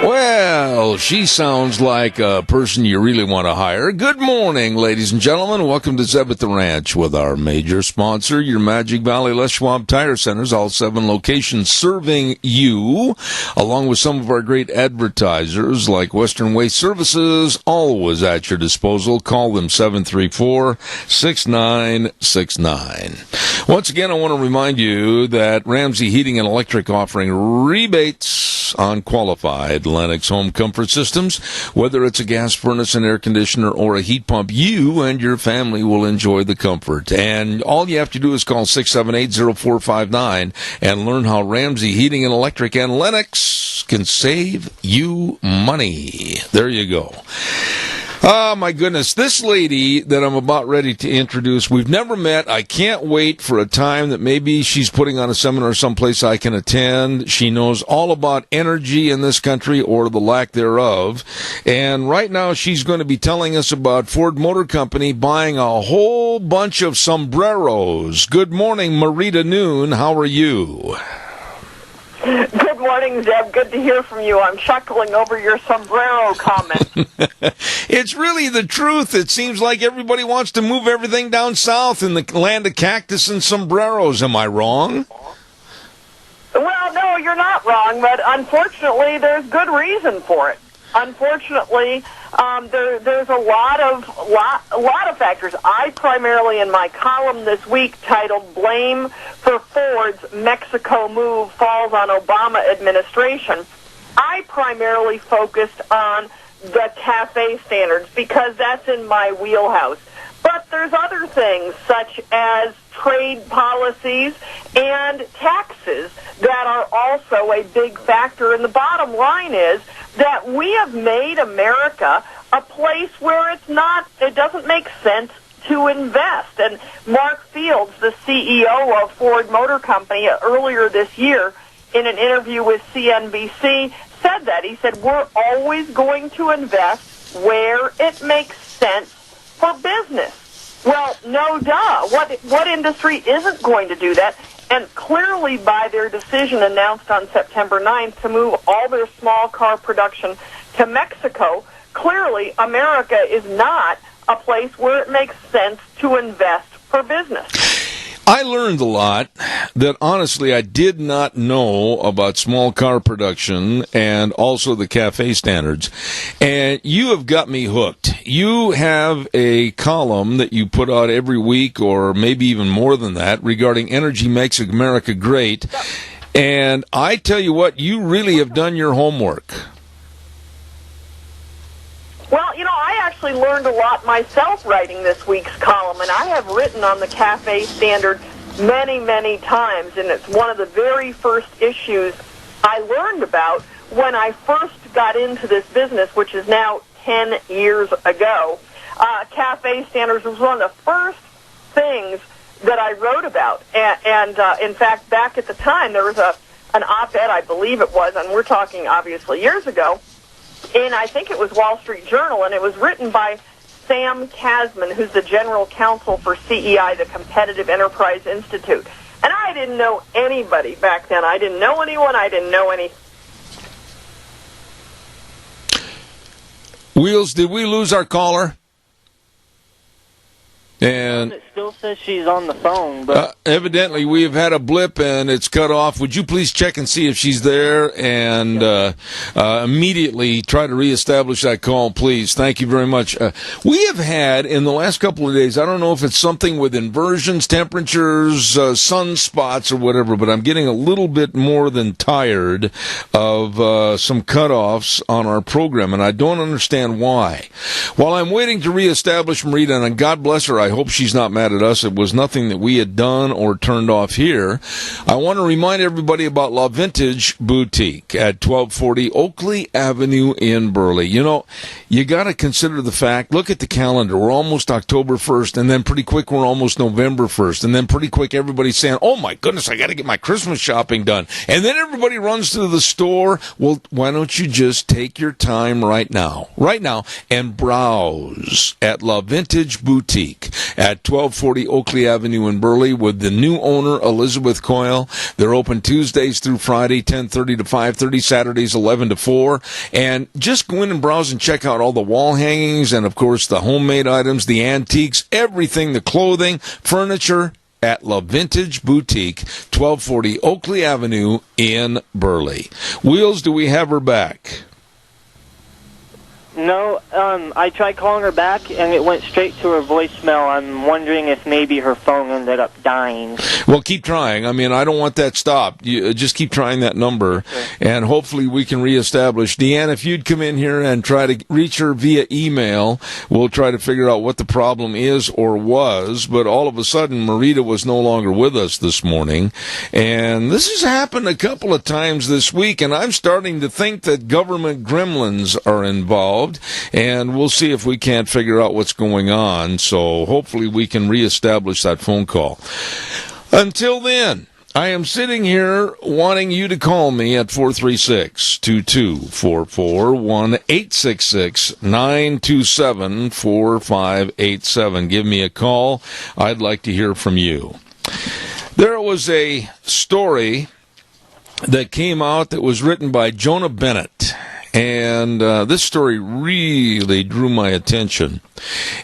Speaker 1: Well, she sounds like a person you really want to hire. Good morning, ladies and gentlemen. Welcome to Zeb at the Ranch with our major sponsor, your Magic Valley Les Schwab Tire Centers, all 7 locations serving you, along with some of our great advertisers like Western Waste Services, always at your disposal. Call them 734-6969. Once again, I want to remind you that Ramsey Heating and Electric offering rebates on qualified Lennox home comfort systems. Whether it's a gas furnace, an air conditioner, or a heat pump, you and your family will enjoy the comfort. And all you have to do is call 678-0459 and learn how Ramsey Heating and Electric and Lennox can save you money. There you go. Oh, my goodness. This lady that I'm about ready to introduce, we've never met. I can't wait for a time that maybe she's putting on a seminar someplace I can attend. She knows all about energy in this country, or the lack thereof. And right now she's going to be telling us about Ford Motor Company buying a whole bunch of sombreros. Good morning, Marita Noon. How are you?
Speaker 12: Good morning, Zeb. Good to hear from you. I'm chuckling over your sombrero comment.
Speaker 1: It's really the truth. It seems like everybody wants to move everything down south in the land of cactus and sombreros. Am I wrong?
Speaker 12: Well, no, you're not wrong, but unfortunately, there's good reason for it. Unfortunately, there's a lot of factors. I primarily, in my column this week titled "Blame for Ford's Mexico Move Falls on Obama Administration," I primarily focused on the CAFE standards because that's in my wheelhouse. But there's other things such as trade policies and taxes that are also a big factor. And the bottom line is that we have made America a place where it doesn't make sense to invest. And Mark Fields, the CEO of Ford Motor Company, earlier this year in an interview with CNBC said that. He said, we're always going to invest where it makes sense for business. Well, no duh. What industry isn't going to do that? And clearly by their decision announced on September 9th to move all their small car production to Mexico, clearly America is not a place where it makes sense to invest for business.
Speaker 1: I learned a lot that honestly I did not know about small car production and also the CAFE standards. And you have got me hooked. You have a column that you put out every week or maybe even more than that regarding Energy Makes America Great. And I tell you what, you really have done your homework.
Speaker 12: Well, I actually learned a lot myself writing this week's column, and I have written on the CAFE standard many, many times, and it's one of the very first issues I learned about when I first got into this business, which is now 10 years ago. CAFE standards was one of the first things that I wrote about, and in fact, back at the time, there was an op-ed, I believe it was, and we're talking obviously years ago, in, I think it was Wall Street Journal, and it was written by Sam Kasman, who's the general counsel for CEI, the Competitive Enterprise Institute. And I didn't know anybody back then. I didn't know anyone. I didn't know any.
Speaker 1: Wheels, did we lose our caller? And
Speaker 5: it still says she's on the phone, but
Speaker 1: evidently we have had a blip and it's cut off. Would you please check and see if she's there and immediately try to reestablish that call, please? Thank you very much. We have had in the last couple of days, I don't know if it's something with inversions, temperatures, sunspots or whatever, but I'm getting a little bit more than tired of some cutoffs on our program, and I don't understand why. While I'm waiting to reestablish Marita, and God bless her, I hope she's not mad at us. It was nothing that we had done or turned off here. I want to remind everybody about La Vintage Boutique at 1240 Oakley Avenue in Burley. You got to consider the fact, look at the calendar. We're almost October 1st, and then pretty quick we're almost November 1st, and then pretty quick everybody's saying, oh my goodness, I got to get my Christmas shopping done. And then everybody runs to the store. Well, why don't you just take your time right now, and browse at La Vintage Boutique at 1240 Oakley Avenue in Burley with the new owner, Elizabeth Coyle. They're open Tuesdays through Friday, 10:30 to 5:30, Saturdays 11 to 4. And just go in and browse and check out all the wall hangings and, of course, the homemade items, the antiques, everything, the clothing, furniture, at La Vintage Boutique, 1240 Oakley Avenue in Burley. Wheels, do we have her back?
Speaker 5: No, I tried calling her back, and it went straight to her voicemail. I'm wondering if maybe her phone ended up dying.
Speaker 1: Well, keep trying. I mean, I don't want that stopped. You just keep trying that number, and hopefully we can reestablish. Deanne, if you'd come in here and try to reach her via email, we'll try to figure out what the problem is or was. But all of a sudden, Marita was no longer with us this morning, and this has happened a couple of times this week, and I'm starting to think that government gremlins are involved. And we'll see if we can't figure out what's going on. So hopefully we can reestablish that phone call. Until then, I am sitting here wanting you to call me at 436-2244, 1-866-927-4587. Give me a call. I'd like to hear from you. There was a story that came out that was written by Jonah Bennett. And this story really drew my attention.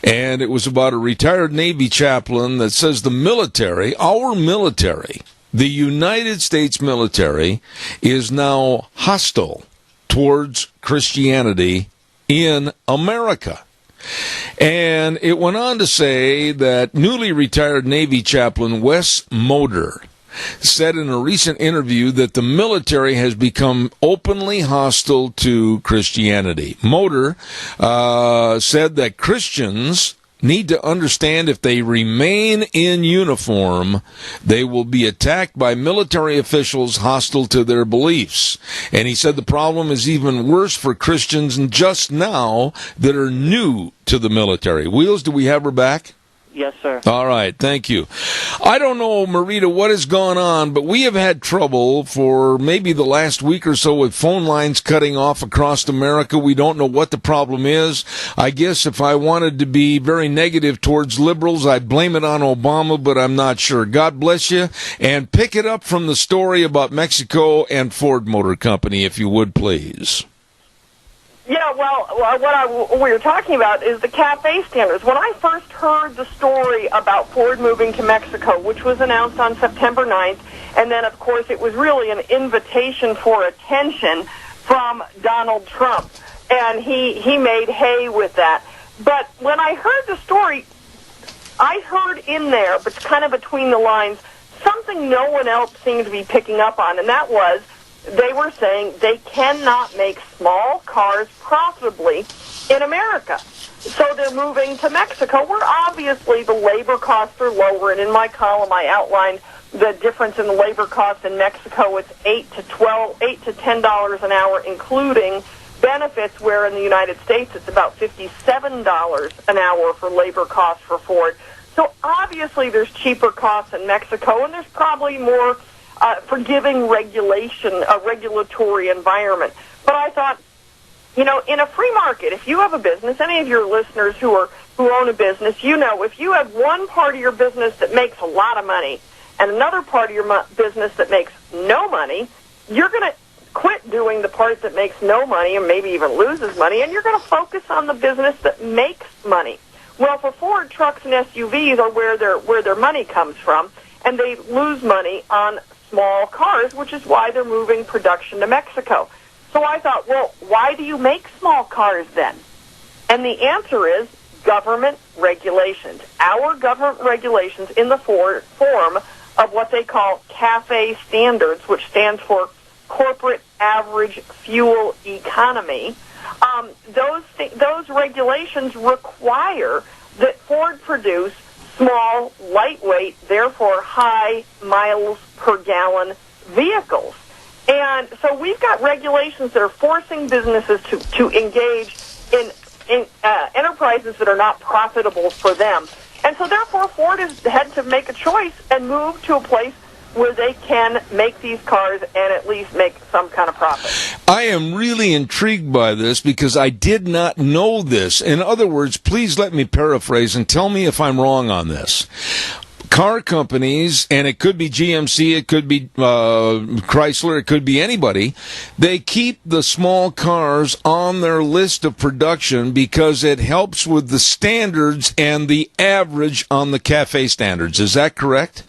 Speaker 1: And it was about a retired Navy chaplain that says the military, our military, the United States military, is now hostile towards Christianity in America. And it went on to say that newly retired Navy chaplain Wes Moder said in a recent interview that the military has become openly hostile to Christianity. Moder said that Christians need to understand if they remain in uniform, they will be attacked by military officials hostile to their beliefs. And he said the problem is even worse for Christians just now that are new to the military. Wheels, do we have her back?
Speaker 5: Yes, sir.
Speaker 1: All right, thank you. I don't know, Marita, what has gone on, but we have had trouble for maybe the last week or so with phone lines cutting off across America. We don't know what the problem is. I guess if I wanted to be very negative towards liberals, I'd blame it on Obama, but I'm not sure. God bless you, and pick it up from the story about Mexico and Ford Motor Company, if you would, please.
Speaker 12: Yeah, well, what we were talking about is the CAFE standards. When I first heard the story about Ford moving to Mexico, which was announced on September 9th, and then, of course, it was really an invitation for attention from Donald Trump, and he made hay with that. But when I heard the story, I heard in there, but kind of between the lines, something no one else seemed to be picking up on, and that was they were saying they cannot make small cars profitably in America. So they're moving to Mexico, where obviously the labor costs are lower. And in my column, I outlined the difference in the labor cost in Mexico. It's $8 to $10 an hour, including benefits, where in the United States it's about $57 an hour for labor costs for Ford. So obviously there's cheaper costs in Mexico, and there's probably more forgiving regulatory environment. But I thought, you know, in a free market, if you have a business, any of your listeners who own a business, you know, if you have one part of your business that makes a lot of money and another part of your business that makes no money, you're going to quit doing the part that makes no money and maybe even loses money, and you're going to focus on the business that makes money. Well, for Ford, trucks and SUVs are where their money comes from, and they lose money on small cars, which is why they're moving production to Mexico. So I thought, well, why do you make small cars then? And the answer is government regulations. Our government regulations in the form of what they call CAFE standards, which stands for Corporate Average Fuel Economy. Those regulations require that Ford produce small, lightweight, therefore high miles per gallon vehicles. And so we've got regulations that are forcing businesses to engage in enterprises that are not profitable for them. And so therefore Ford has had to make a choice and move to a place where they can make these cars and at least make some kind of profit.
Speaker 1: I am really intrigued by this because I did not know this. In other words, please let me paraphrase and tell me if I'm wrong on this. Car companies, and it could be GMC, it could be Chrysler, it could be anybody, they keep the small cars on their list of production because it helps with the standards and the average on the CAFE standards. Is that correct?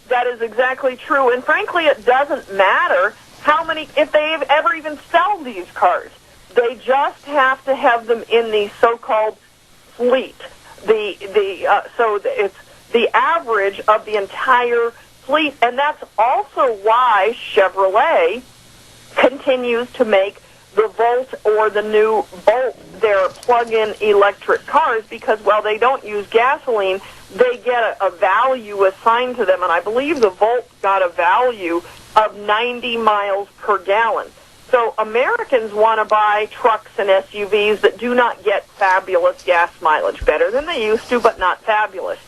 Speaker 12: That is exactly true, and frankly, it doesn't matter how many, if they ever even sell these cars. They just have to have them in the so-called fleet. So it's the average of the entire fleet, and that's also why Chevrolet continues to make the Volt or the new Bolt their plug-in electric cars, because while they don't use gasoline, they get a value assigned to them, and I believe the Volt got a value of 90 miles per gallon. So Americans want to buy trucks and SUVs that do not get fabulous gas mileage, better than they used to, but not fabulous.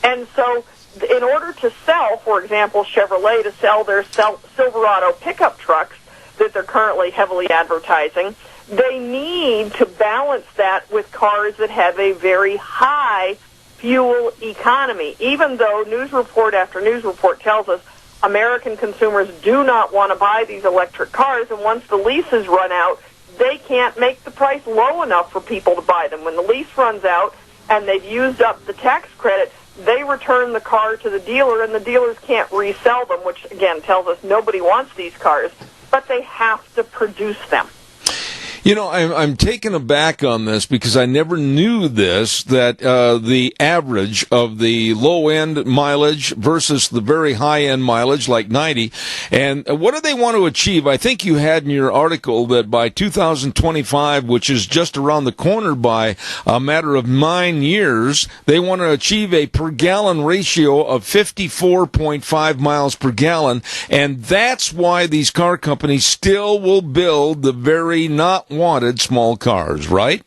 Speaker 12: And so in order to sell, for example, Chevrolet, to sell their Silverado pickup trucks that they're currently heavily advertising, they need to balance that with cars that have a very high fuel economy, even though news report after news report tells us American consumers do not want to buy these electric cars, and once the leases run out, they can't make the price low enough for people to buy them. When the lease runs out and they've used up the tax credit, they return the car to the dealer, and the dealers can't resell them, which, again, tells us nobody wants these cars, but they have to produce them.
Speaker 1: You know, I'm taken aback on this because I never knew this, that the average of the low-end mileage versus the very high-end mileage, like 90, and what do they want to achieve? I think you had in your article that by 2025, which is just around the corner by a matter of 9 years, they want to achieve a per-gallon ratio of 54.5 miles per gallon, and that's why these car companies still will build the very not wanted small cars, right?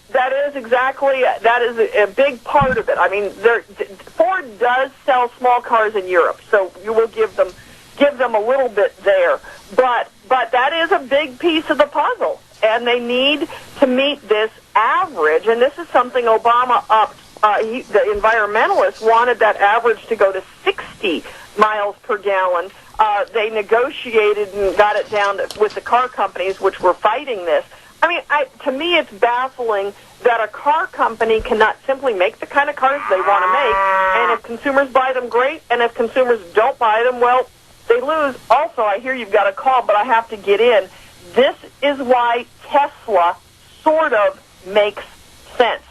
Speaker 12: That is a big part of it. I mean, Ford does sell small cars in Europe, so you will give them a little bit there. But that is a big piece of the puzzle, and they need to meet this average. And this is something Obama upped. The environmentalists wanted that average to go to 60 miles per gallon. They negotiated and got it down with the car companies, which were fighting this. I mean, to me, it's baffling that a car company cannot simply make the kind of cars they want to make, and if consumers buy them, great, and if consumers don't buy them, well, they lose. Also, I hear you've got a call, but I have to get in. This is why Tesla sort of makes sense.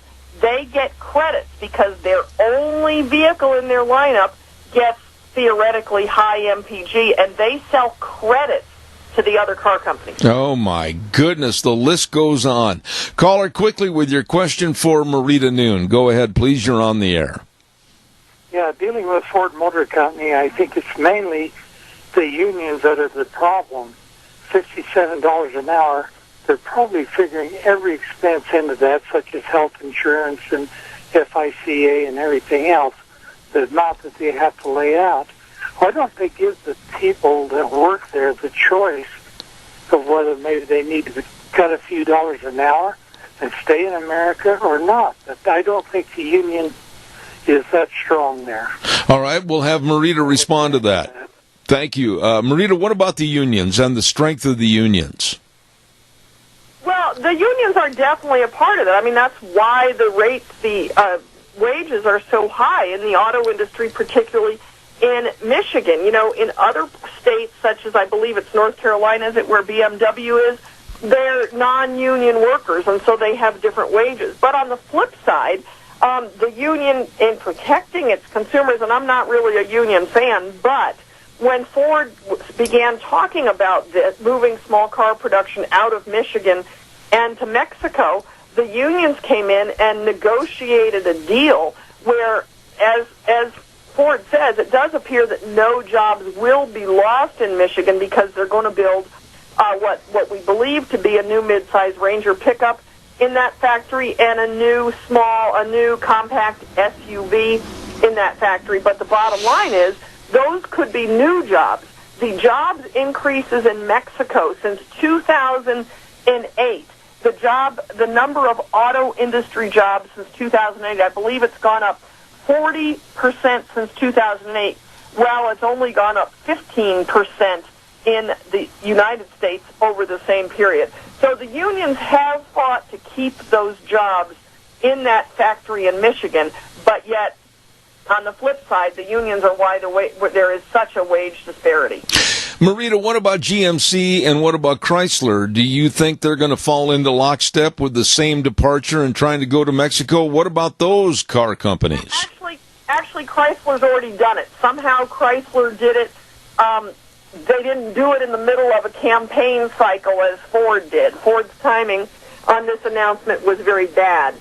Speaker 12: They get credits because their only vehicle in their lineup gets theoretically high MPG, and they sell credits to the other car companies.
Speaker 1: Oh, my goodness. The list goes on. Caller, quickly with your question for Marita Noon. Go ahead, please. You're on the air.
Speaker 13: Yeah, dealing with Ford Motor Company, I think it's mainly the unions that are the problem. $57 an hour. They're probably figuring every expense into that, such as health insurance and FICA and everything else, the amount that they have to lay out. Why don't they give the people that work there the choice of whether maybe they need to cut a few dollars an hour and stay in America or not? But I don't think the union is that strong there.
Speaker 1: All right, we'll have Marita respond to that. Thank you. Marita, what about the unions and the strength of the unions?
Speaker 12: Well, the unions are definitely a part of it. I mean, that's why the rates, the wages are so high in the auto industry, particularly in Michigan. You know, in other states, such as I believe it's North Carolina, is it where BMW is, they're non-union workers, and so they have different wages. But on the flip side, the union, in protecting its consumers, and I'm not really a union fan, but when Ford began talking about this, moving small car production out of Michigan and to Mexico, the unions came in and negotiated a deal where, as Ford says, it does appear that no jobs will be lost in Michigan because they're going to build what we believe to be a new midsize Ranger pickup in that factory and a new compact SUV in that factory. But the bottom line is those could be new jobs. The jobs increases in Mexico since 2008. The number of auto industry jobs since 2008, I believe it's gone up 40% since 2008. Well, it's only gone up 15% in the United States over the same period. So the unions have fought to keep those jobs in that factory in Michigan, but yet, on the flip side, the unions are why there is such a wage disparity.
Speaker 1: Marita, what about GMC and what about Chrysler? Do you think they're going to fall into lockstep with the same departure and trying to go to Mexico? What about those car companies?
Speaker 12: Actually, Chrysler's already done it. Somehow Chrysler did it. They didn't do it in the middle of a campaign cycle as Ford did. Ford's timing on this announcement was very bad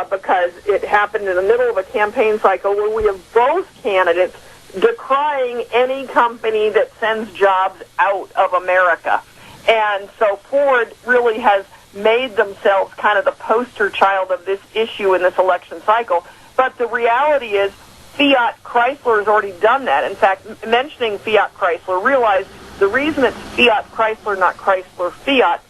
Speaker 12: because it happened in the middle of a campaign cycle where we have both candidates decrying any company that sends jobs out of America. And so Ford really has made themselves kind of the poster child of this issue in this election cycle. But the reality is Fiat Chrysler has already done that. In fact, mentioning Fiat Chrysler, realize the reason it's Fiat Chrysler, not Chrysler Fiat,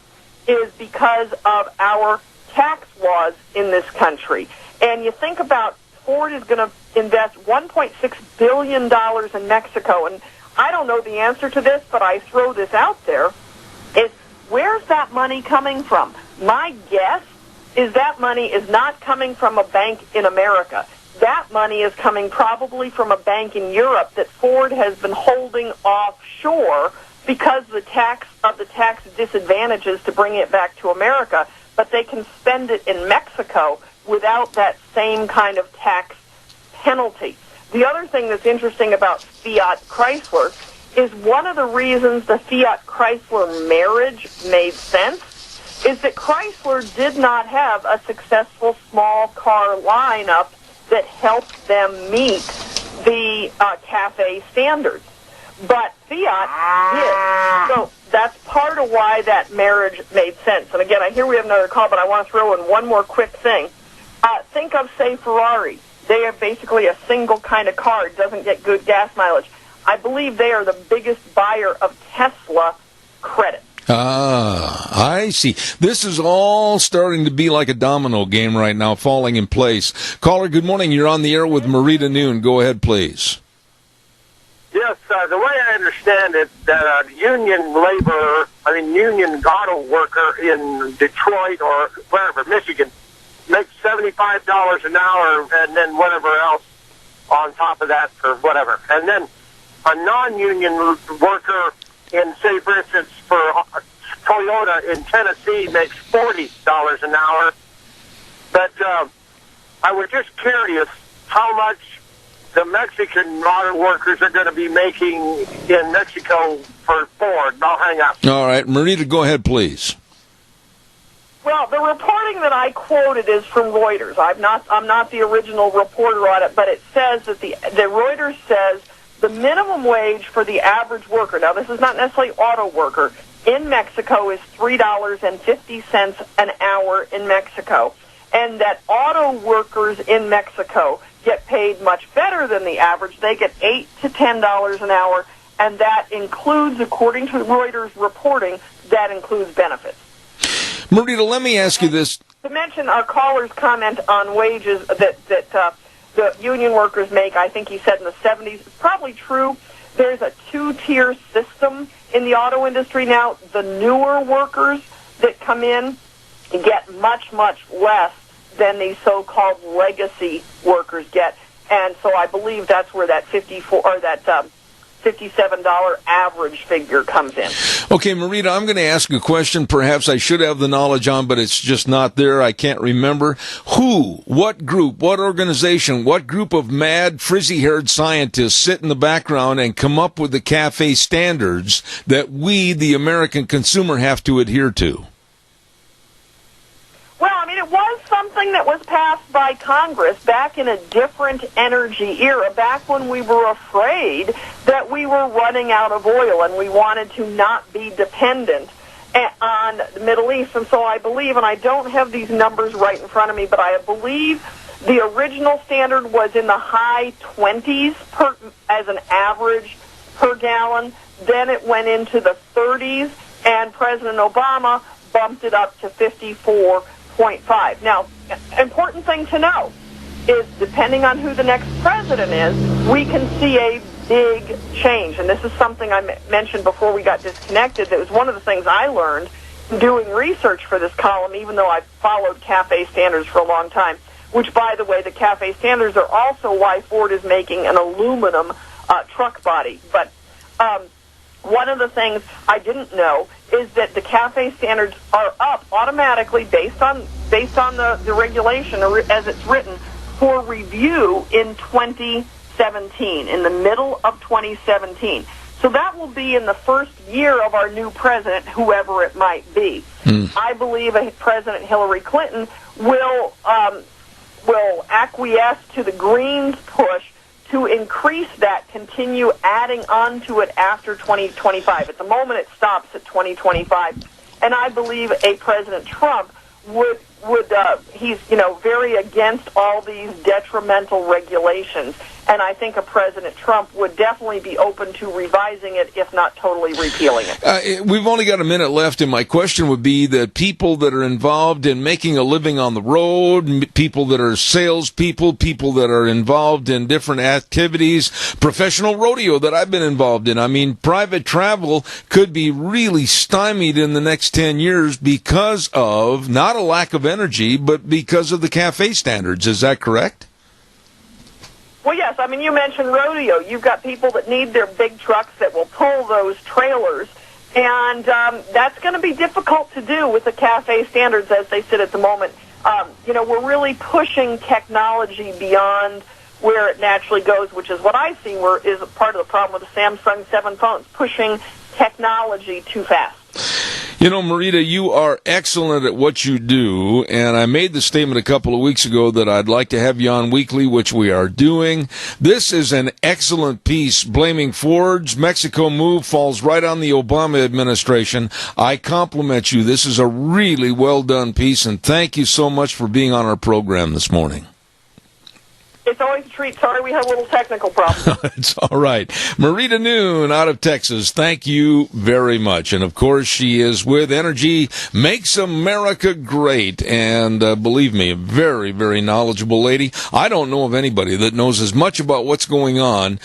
Speaker 12: is because of our tax laws in this country. And you think about Ford is going to invest $1.6 billion in Mexico. And I don't know the answer to this, but I throw this out there. Where's that money coming from? My guess is that money is not coming from a bank in America. That money is coming probably from a bank in Europe that Ford has been holding offshore because of the tax disadvantages to bring it back to America, but they can spend it in Mexico without that same kind of tax penalty. The other thing that's interesting about Fiat Chrysler is one of the reasons the Fiat Chrysler marriage made sense is that Chrysler did not have a successful small car lineup that helped them meet the CAFE standards. But Fiat did. So that's part of why that marriage made sense. And again, I hear we have another call, but I want to throw in one more quick thing. Think of, say, Ferrari. They are basically a single kind of car. It doesn't get good gas mileage. I believe they are the biggest buyer of Tesla credit.
Speaker 1: I see. This is all starting to be like a domino game right now, falling in place. Caller, good morning. You're on the air with Marita Noon. Go ahead, please.
Speaker 11: Yes, the way I understand it, that a union auto worker in Detroit or wherever, Michigan, makes $75 an hour and then whatever else on top of that for whatever. And then a non-union worker in, say, for instance, for Toyota in Tennessee makes $40 an hour. But I was just curious how much the Mexican auto workers are going to be making in Mexico for Ford. I'll hang up.
Speaker 1: All right. Marita, go ahead, please.
Speaker 12: Well, the reporting that I quoted is from Reuters. I'm not the original reporter on it, but it says that the Reuters says the minimum wage for the average worker, now this is not necessarily auto worker, in Mexico is $3.50 an hour in Mexico, and that auto workers in Mexico get paid much better than the average. They get $8 to $10 an hour, and that includes, according to Reuters reporting, that includes benefits.
Speaker 1: Marita, let me ask you this.
Speaker 12: To mention our caller's comment on wages that the union workers make, I think he said in the 70s, it's probably true. There's a two-tier system in the auto industry now. The newer workers that come in get much, much less than the so-called legacy workers get. And so I believe that's where that $57 average figure comes in.
Speaker 1: Okay, Marita, I'm going to ask a question perhaps I should have the knowledge on, but it's just not there. I can't remember. Who, what group, what organization, what group of mad, frizzy-haired scientists sit in the background and come up with the CAFE standards that we, the American consumer, have to adhere to?
Speaker 12: Well, I mean, it was something that was passed by Congress back in a different energy era, back when we were afraid that we were running out of oil and we wanted to not be dependent on the Middle East. And so I believe, and I don't have these numbers right in front of me, but I believe the original standard was in the high 20s as an average per gallon. Then it went into the 30s, and President Obama bumped it up to 54.5. Now, important thing to know is depending on who the next president is, we can see a big change. And this is something I mentioned before we got disconnected. That was one of the things I learned doing research for this column, even though I've followed CAFE standards for a long time, which, by the way, the CAFE standards are also why Ford is making an aluminum truck body. But one of the things I didn't know is that the CAFE standards are up automatically based on the regulation as it's written for review in 2017, in the middle of 2017. So that will be in the first year of our new president, whoever it might be. I believe President Hillary Clinton will acquiesce to the Greens' push to increase that, continue adding on to it after 2025. At the moment, it stops at 2025. And I believe a President Trump would he's very against all these detrimental regulations. And I think a President Trump would definitely be open to revising it, if not totally repealing it.
Speaker 1: We've only got a minute left, and my question would be that people that are involved in making a living on the road, people that are salespeople, people that are involved in different activities, professional rodeo that I've been involved in. I mean, private travel could be really stymied in the next 10 years because of not a lack of energy, but because of the CAFE standards. Is that correct?
Speaker 12: Well, yes. I mean, you mentioned rodeo. You've got people that need their big trucks that will pull those trailers, and that's going to be difficult to do with the CAFE standards as they sit at the moment. We're really pushing technology beyond where it naturally goes, which is what I see is a part of the problem with the Samsung 7 phones, pushing technology too fast.
Speaker 1: Marita, you are excellent at what you do, and I made the statement a couple of weeks ago that I'd like to have you on weekly, which we are doing. This is an excellent piece. Blaming Ford's Mexico move falls right on the Obama administration. I compliment you. This is a really well-done piece, and thank you so much for being on our program this morning.
Speaker 12: It's always a treat. Sorry, we had a little technical problem.
Speaker 1: It's all right. Marita Noon out of Texas, thank you very much. And, of course, she is with Energy Makes America Great. And believe me, a very, very knowledgeable lady. I don't know of anybody that knows as much about what's going on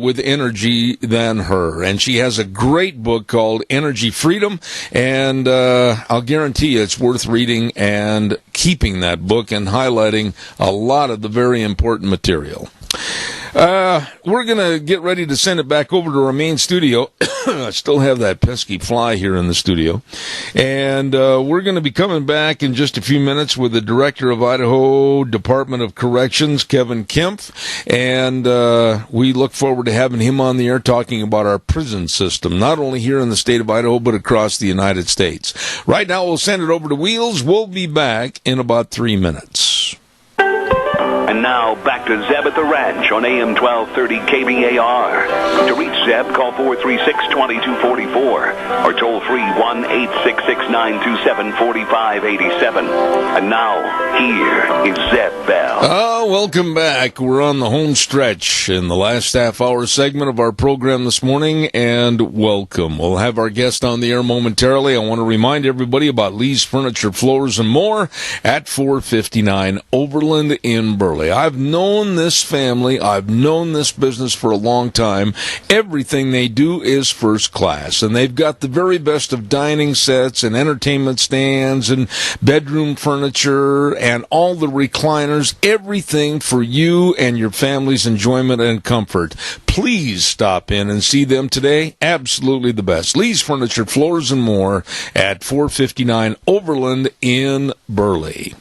Speaker 1: with energy than her. And she has a great book called Energy Freedom. And I'll guarantee you it's worth reading and keeping that book and highlighting a lot of the very important material. We're going to get ready to send it back over to our main studio. I still have that pesky fly here in the studio. And we're going to be coming back in just a few minutes with the Director of Idaho Department of Corrections, Kevin Kempf. And we look forward to having him on the air talking about our prison system, not only here in the state of Idaho, but across the United States. Right now, we'll send it over to Wheels. We'll be back in about 3 minutes.
Speaker 14: And now, back to Zeb at the Ranch on AM 1230 KBAR. To reach Zeb, call 436-2244 or toll free 1-866-927-4587. And now, here is Zeb Bell.
Speaker 1: Welcome back. We're on the home stretch in the last half-hour segment of our program this morning, and welcome. We'll have our guest on the air momentarily. I want to remind everybody about Lee's Furniture, Floors, and More at 459 Overland in Burley. I've known this family. I've known this business for a long time. Everything they do is first class, and they've got the very best of dining sets and entertainment stands and bedroom furniture and all the recliners, everything for you and your family's enjoyment and comfort. Please stop in and see them today. Absolutely the best. Lee's Furniture, Floors, and More at 459 Overland in Burley.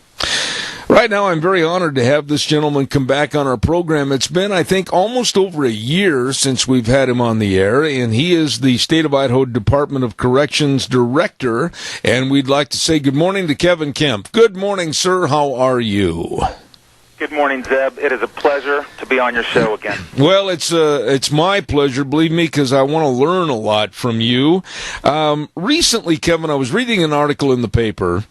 Speaker 1: Right now, I'm very honored to have this gentleman come back on our program. It's been, I think, almost over a year since we've had him on the air, and he is the State of Idaho Department of Corrections Director, and we'd like to say good morning to Kevin Kempf. Good morning, sir. How are you?
Speaker 15: Good morning, Zeb. It is a pleasure to be on your show again.
Speaker 1: Well, it's my pleasure, believe me, because I want to learn a lot from you. Recently, Kevin, I was reading an article in the paper,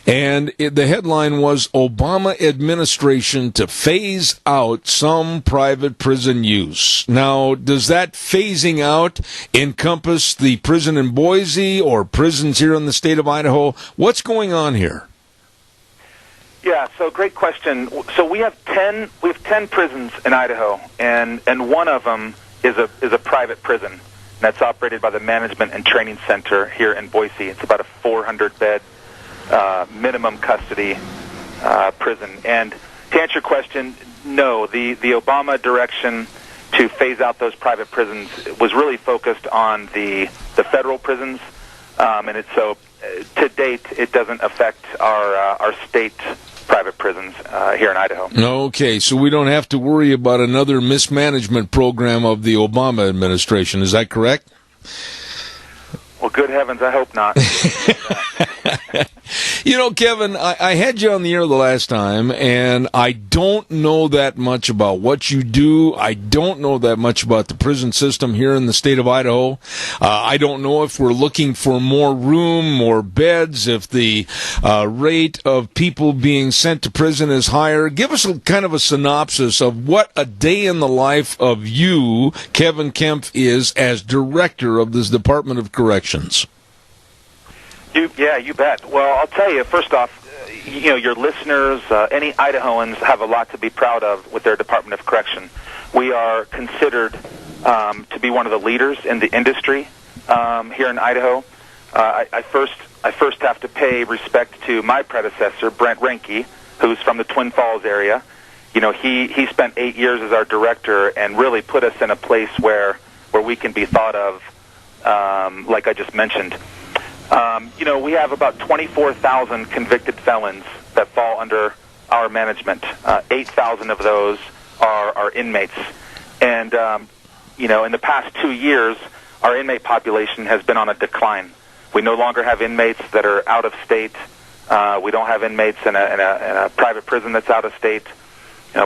Speaker 1: and the headline was Obama administration to phase out some private prison use. Now, does that phasing out encompass the prison in Boise or prisons here in the state of Idaho? What's going on here?
Speaker 15: Yeah, so great question. So we have 10 prisons in Idaho, and one of them is a private prison. And that's operated by the Management and Training Center here in Boise. It's about a 400-bed minimum custody prison. And to answer your question, no, the Obama direction to phase out those private prisons was really focused on the federal prisons, and so to date it doesn't affect our state private prisons here in Idaho.
Speaker 1: Okay, so we don't have to worry about another mismanagement program of the Obama administration. Is that correct?
Speaker 15: Well, good heavens, I hope not.
Speaker 1: You know, Kevin, I had you on the air the last time, and I don't know that much about what you do. I don't know that much about the prison system here in the state of Idaho. I don't know if we're looking for more room, more beds, if the rate of people being sent to prison is higher. Give us kind of a synopsis of what a day in the life of you, Kevin Kempf, is as director of this Department of Corrections.
Speaker 15: You bet. Well, I'll tell you, first off, your listeners, any Idahoans have a lot to be proud of with their Department of Correction. We are considered to be one of the leaders in the industry here in Idaho. I first have to pay respect to my predecessor, Brent Renke, who's from the Twin Falls area. You know, he spent 8 years as our director and really put us in a place where we can be thought of, like I just mentioned. We have about 24,000 convicted felons that fall under our management. 8,000 of those are inmates. And, in the past 2 years, our inmate population has been on a decline. We no longer have inmates that are out of state. We don't have inmates in a private prison that's out of state.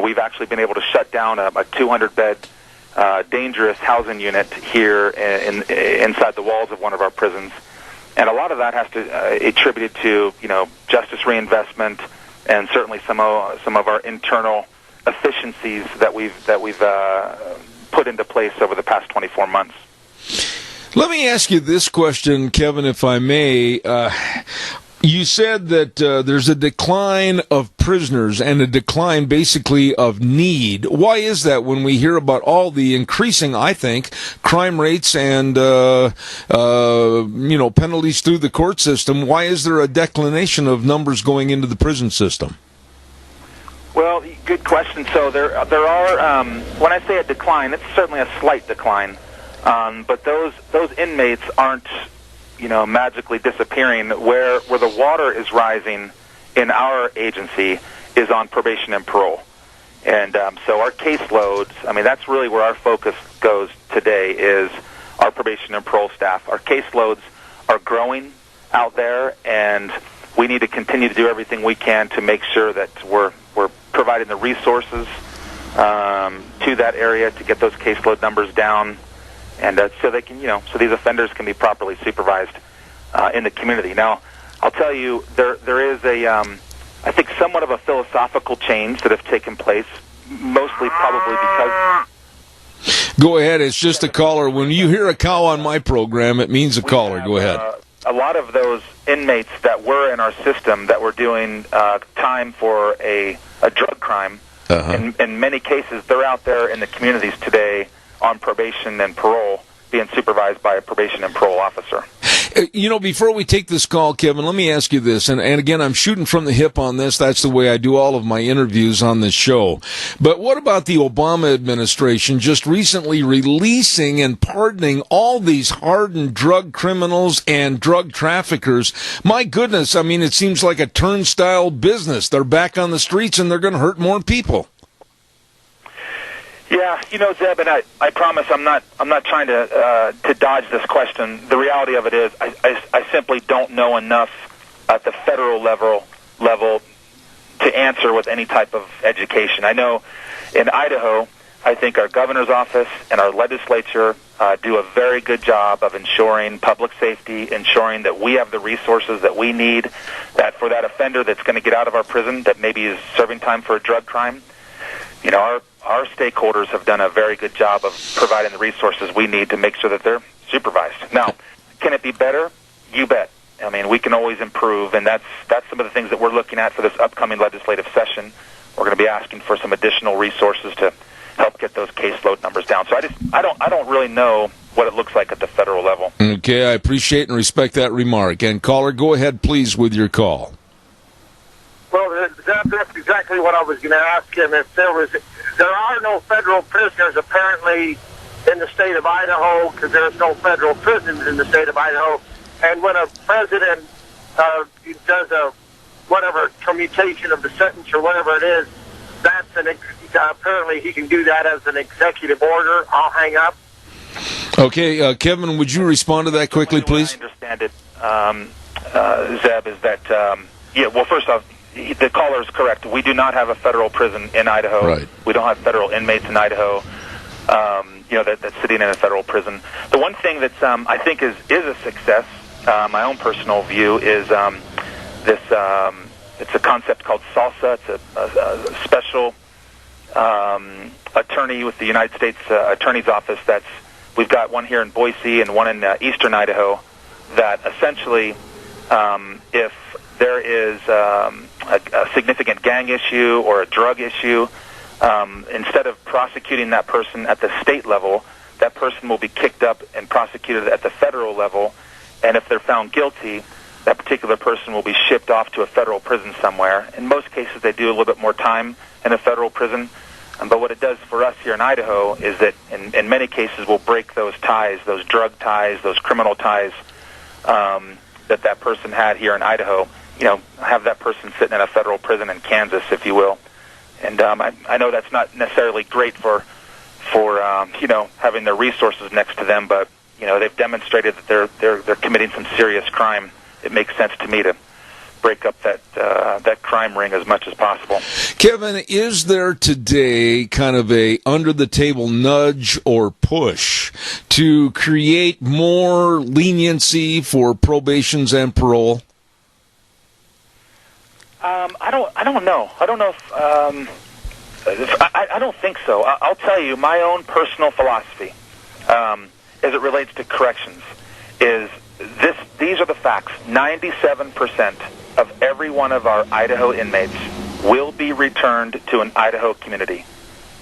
Speaker 15: We've actually been able to shut down a 200-bed dangerous housing unit here inside the walls of one of our prisons. And a lot of that has to attributed to justice reinvestment and certainly some of our internal efficiencies that we've put into place over the past 24 months.
Speaker 1: Let me ask you this question, Kevin, if I may. You said that there's a decline of prisoners and a decline basically of need. Why is that when we hear about all the increasing, I think, crime rates and, penalties through the court system? Why is there a declination of numbers going into the prison system?
Speaker 15: Well, good question. So there are, when I say a decline, it's certainly a slight decline. But those inmates aren't magically disappearing. Where the water is rising in our agency is on probation and parole. And so our caseloads, that's really where our focus goes today, is our probation and parole staff. Our caseloads are growing out there, and we need to continue to do everything we can to make sure that we're providing the resources to that area to get those caseload numbers down, and so they can, so these offenders can be properly supervised in the community. Now, I'll tell you, there is I think, somewhat of a philosophical change that have taken place, mostly probably because...
Speaker 1: Go ahead, it's just a caller. When you hear a cow on my program, it means a caller. Go ahead.
Speaker 15: A lot of those inmates that were in our system that were doing time for a drug crime, in many cases, they're out there in the communities today on probation and parole, being supervised by a probation and parole officer.
Speaker 1: Before we take this call, Kevin, let me ask you this, and again, I'm shooting from the hip on this. That's the way I do all of my interviews on this show. But what about the Obama administration just recently releasing and pardoning all these hardened drug criminals and drug traffickers? My goodness, it seems like a turnstile business. They're back on the streets, and they're going to hurt more people.
Speaker 15: Yeah, Zeb, and I promise I'm not trying to dodge this question. The reality of it is I simply don't know enough at the federal level to answer with any type of education. I know in Idaho, I think our governor's office and our legislature do a very good job of ensuring public safety, ensuring that we have the resources that we need, that for that offender that's going to get out of our prison that maybe is serving time for a drug crime, our stakeholders have done a very good job of providing the resources we need to make sure that they're supervised. Now, can it be better? You bet. We can always improve, and that's some of the things that we're looking at for this upcoming legislative session. We're going to be asking for some additional resources to help get those caseload numbers down. So I don't really know what it looks like at the federal level.
Speaker 1: Okay, I appreciate and respect that remark. And caller, go ahead, please, with your call.
Speaker 11: Well, that's exactly what I was going to ask him. If there are no federal prisoners apparently in the state of Idaho, because there's no federal prisons in the state of Idaho, and when a president does a commutation of the sentence or whatever it is, that's apparently he can do that as an executive order. I'll hang up.
Speaker 1: Okay, Kevin, would you respond to that quickly, please?
Speaker 15: I understand it. Zeb, is that well, first off, the caller is correct. We do not have a federal prison in Idaho.
Speaker 1: Right.
Speaker 15: We don't have federal inmates in Idaho. That's sitting in a federal prison. The one thing that's I think is a success. My own personal view is this. It's a concept called SALSA. It's a special attorney with the United States Attorney's Office. We've got one here in Boise and one in eastern Idaho. That essentially, if there is a significant gang issue or a drug issue, instead of prosecuting that person at the state level, that person will be kicked up and prosecuted at the federal level. And if they're found guilty, that particular person will be shipped off to a federal prison somewhere. In most cases, they do a little bit more time in a federal prison. But what it does for us here in Idaho is that in many cases we'll break those ties, those drug ties, those criminal ties that person had here in Idaho. Have that person sitting in a federal prison in Kansas, if you will. And I know that's not necessarily great for having their resources next to them, but they've demonstrated that they're committing some serious crime. It makes sense to me to break up that crime ring as much as possible.
Speaker 1: Kevin, is there today kind of a under-the-table nudge or push to create more leniency for probations and parole?
Speaker 15: I don't know. I don't know if I don't think so. I'll tell you my own personal philosophy as it relates to corrections is these are the facts. 97% of every one of our Idaho inmates will be returned to an Idaho community.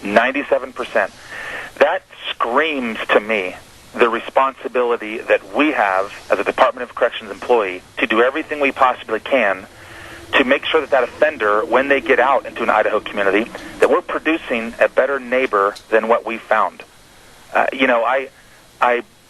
Speaker 15: 97%. That screams to me the responsibility that we have as a Department of Corrections employee to do everything we possibly can to make sure that offender, when they get out into an Idaho community, that we're producing a better neighbor than what we found.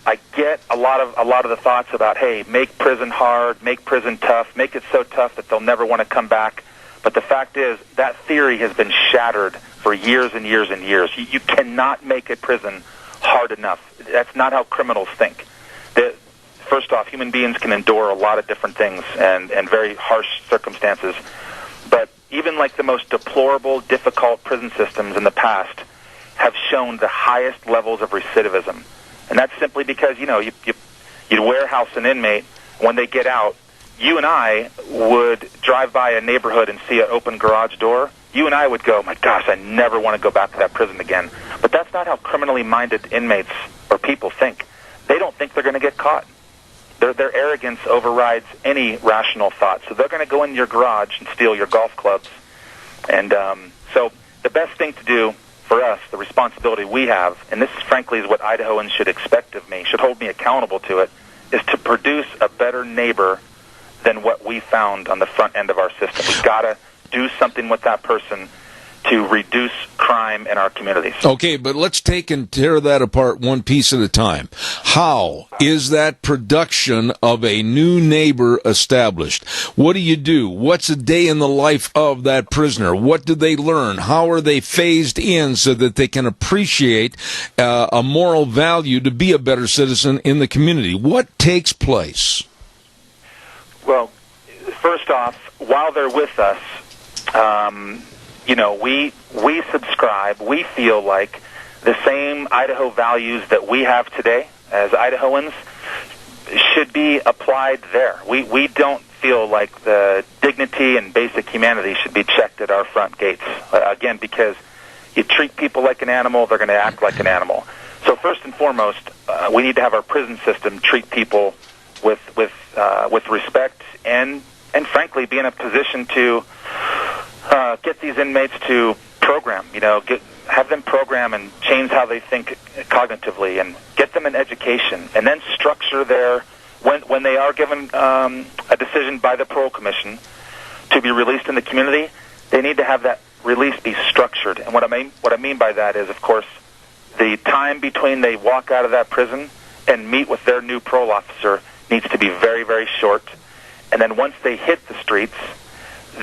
Speaker 15: I get a lot of the thoughts about, hey, make prison hard, make prison tough, make it so tough that they'll never want to come back. But the fact is, that theory has been shattered for years and years and years. You cannot make a prison hard enough. That's not how criminals think. First off, human beings can endure a lot of different things and very harsh circumstances. But even like the most deplorable, difficult prison systems in the past have shown the highest levels of recidivism. And that's simply because, you warehouse an inmate. When they get out, you and I would drive by a neighborhood and see an open garage door. You and I would go, my gosh, I never want to go back to that prison again. But that's not how criminally minded inmates or people think. They don't think they're going to get caught. Their arrogance overrides any rational thought. So they're going to go in your garage and steal your golf clubs. And so the best thing to do for us, the responsibility we have, and this frankly is what Idahoans should expect of me, should hold me accountable to it, is to produce a better neighbor than what we found on the front end of our system. We've got to do something with that person to reduce crime in our communities.
Speaker 1: Okay, but let's take and tear that apart one piece at a time. How is that production of a new neighbor established? What do? What's a day in the life of that prisoner? What do they learn? How are they phased in so that they can appreciate a moral value to be a better citizen in the community? What takes place?
Speaker 15: Well, first off, while they're with us, we subscribe, we feel like the same Idaho values that we have today as Idahoans should be applied there. We don't feel like the dignity and basic humanity should be checked at our front gates. Again, because you treat people like an animal, they're going to act like an animal. So first and foremost, we need to have our prison system treat people with respect and frankly be in a position to get these inmates to program, have them program and change how they think cognitively and get them an education and then structure when they are given a decision by the parole commission to be released in the community, they need to have that release be structured. And what I mean by that is, of course, the time between they walk out of that prison and meet with their new parole officer needs to be very, very short. And then once they hit the streets,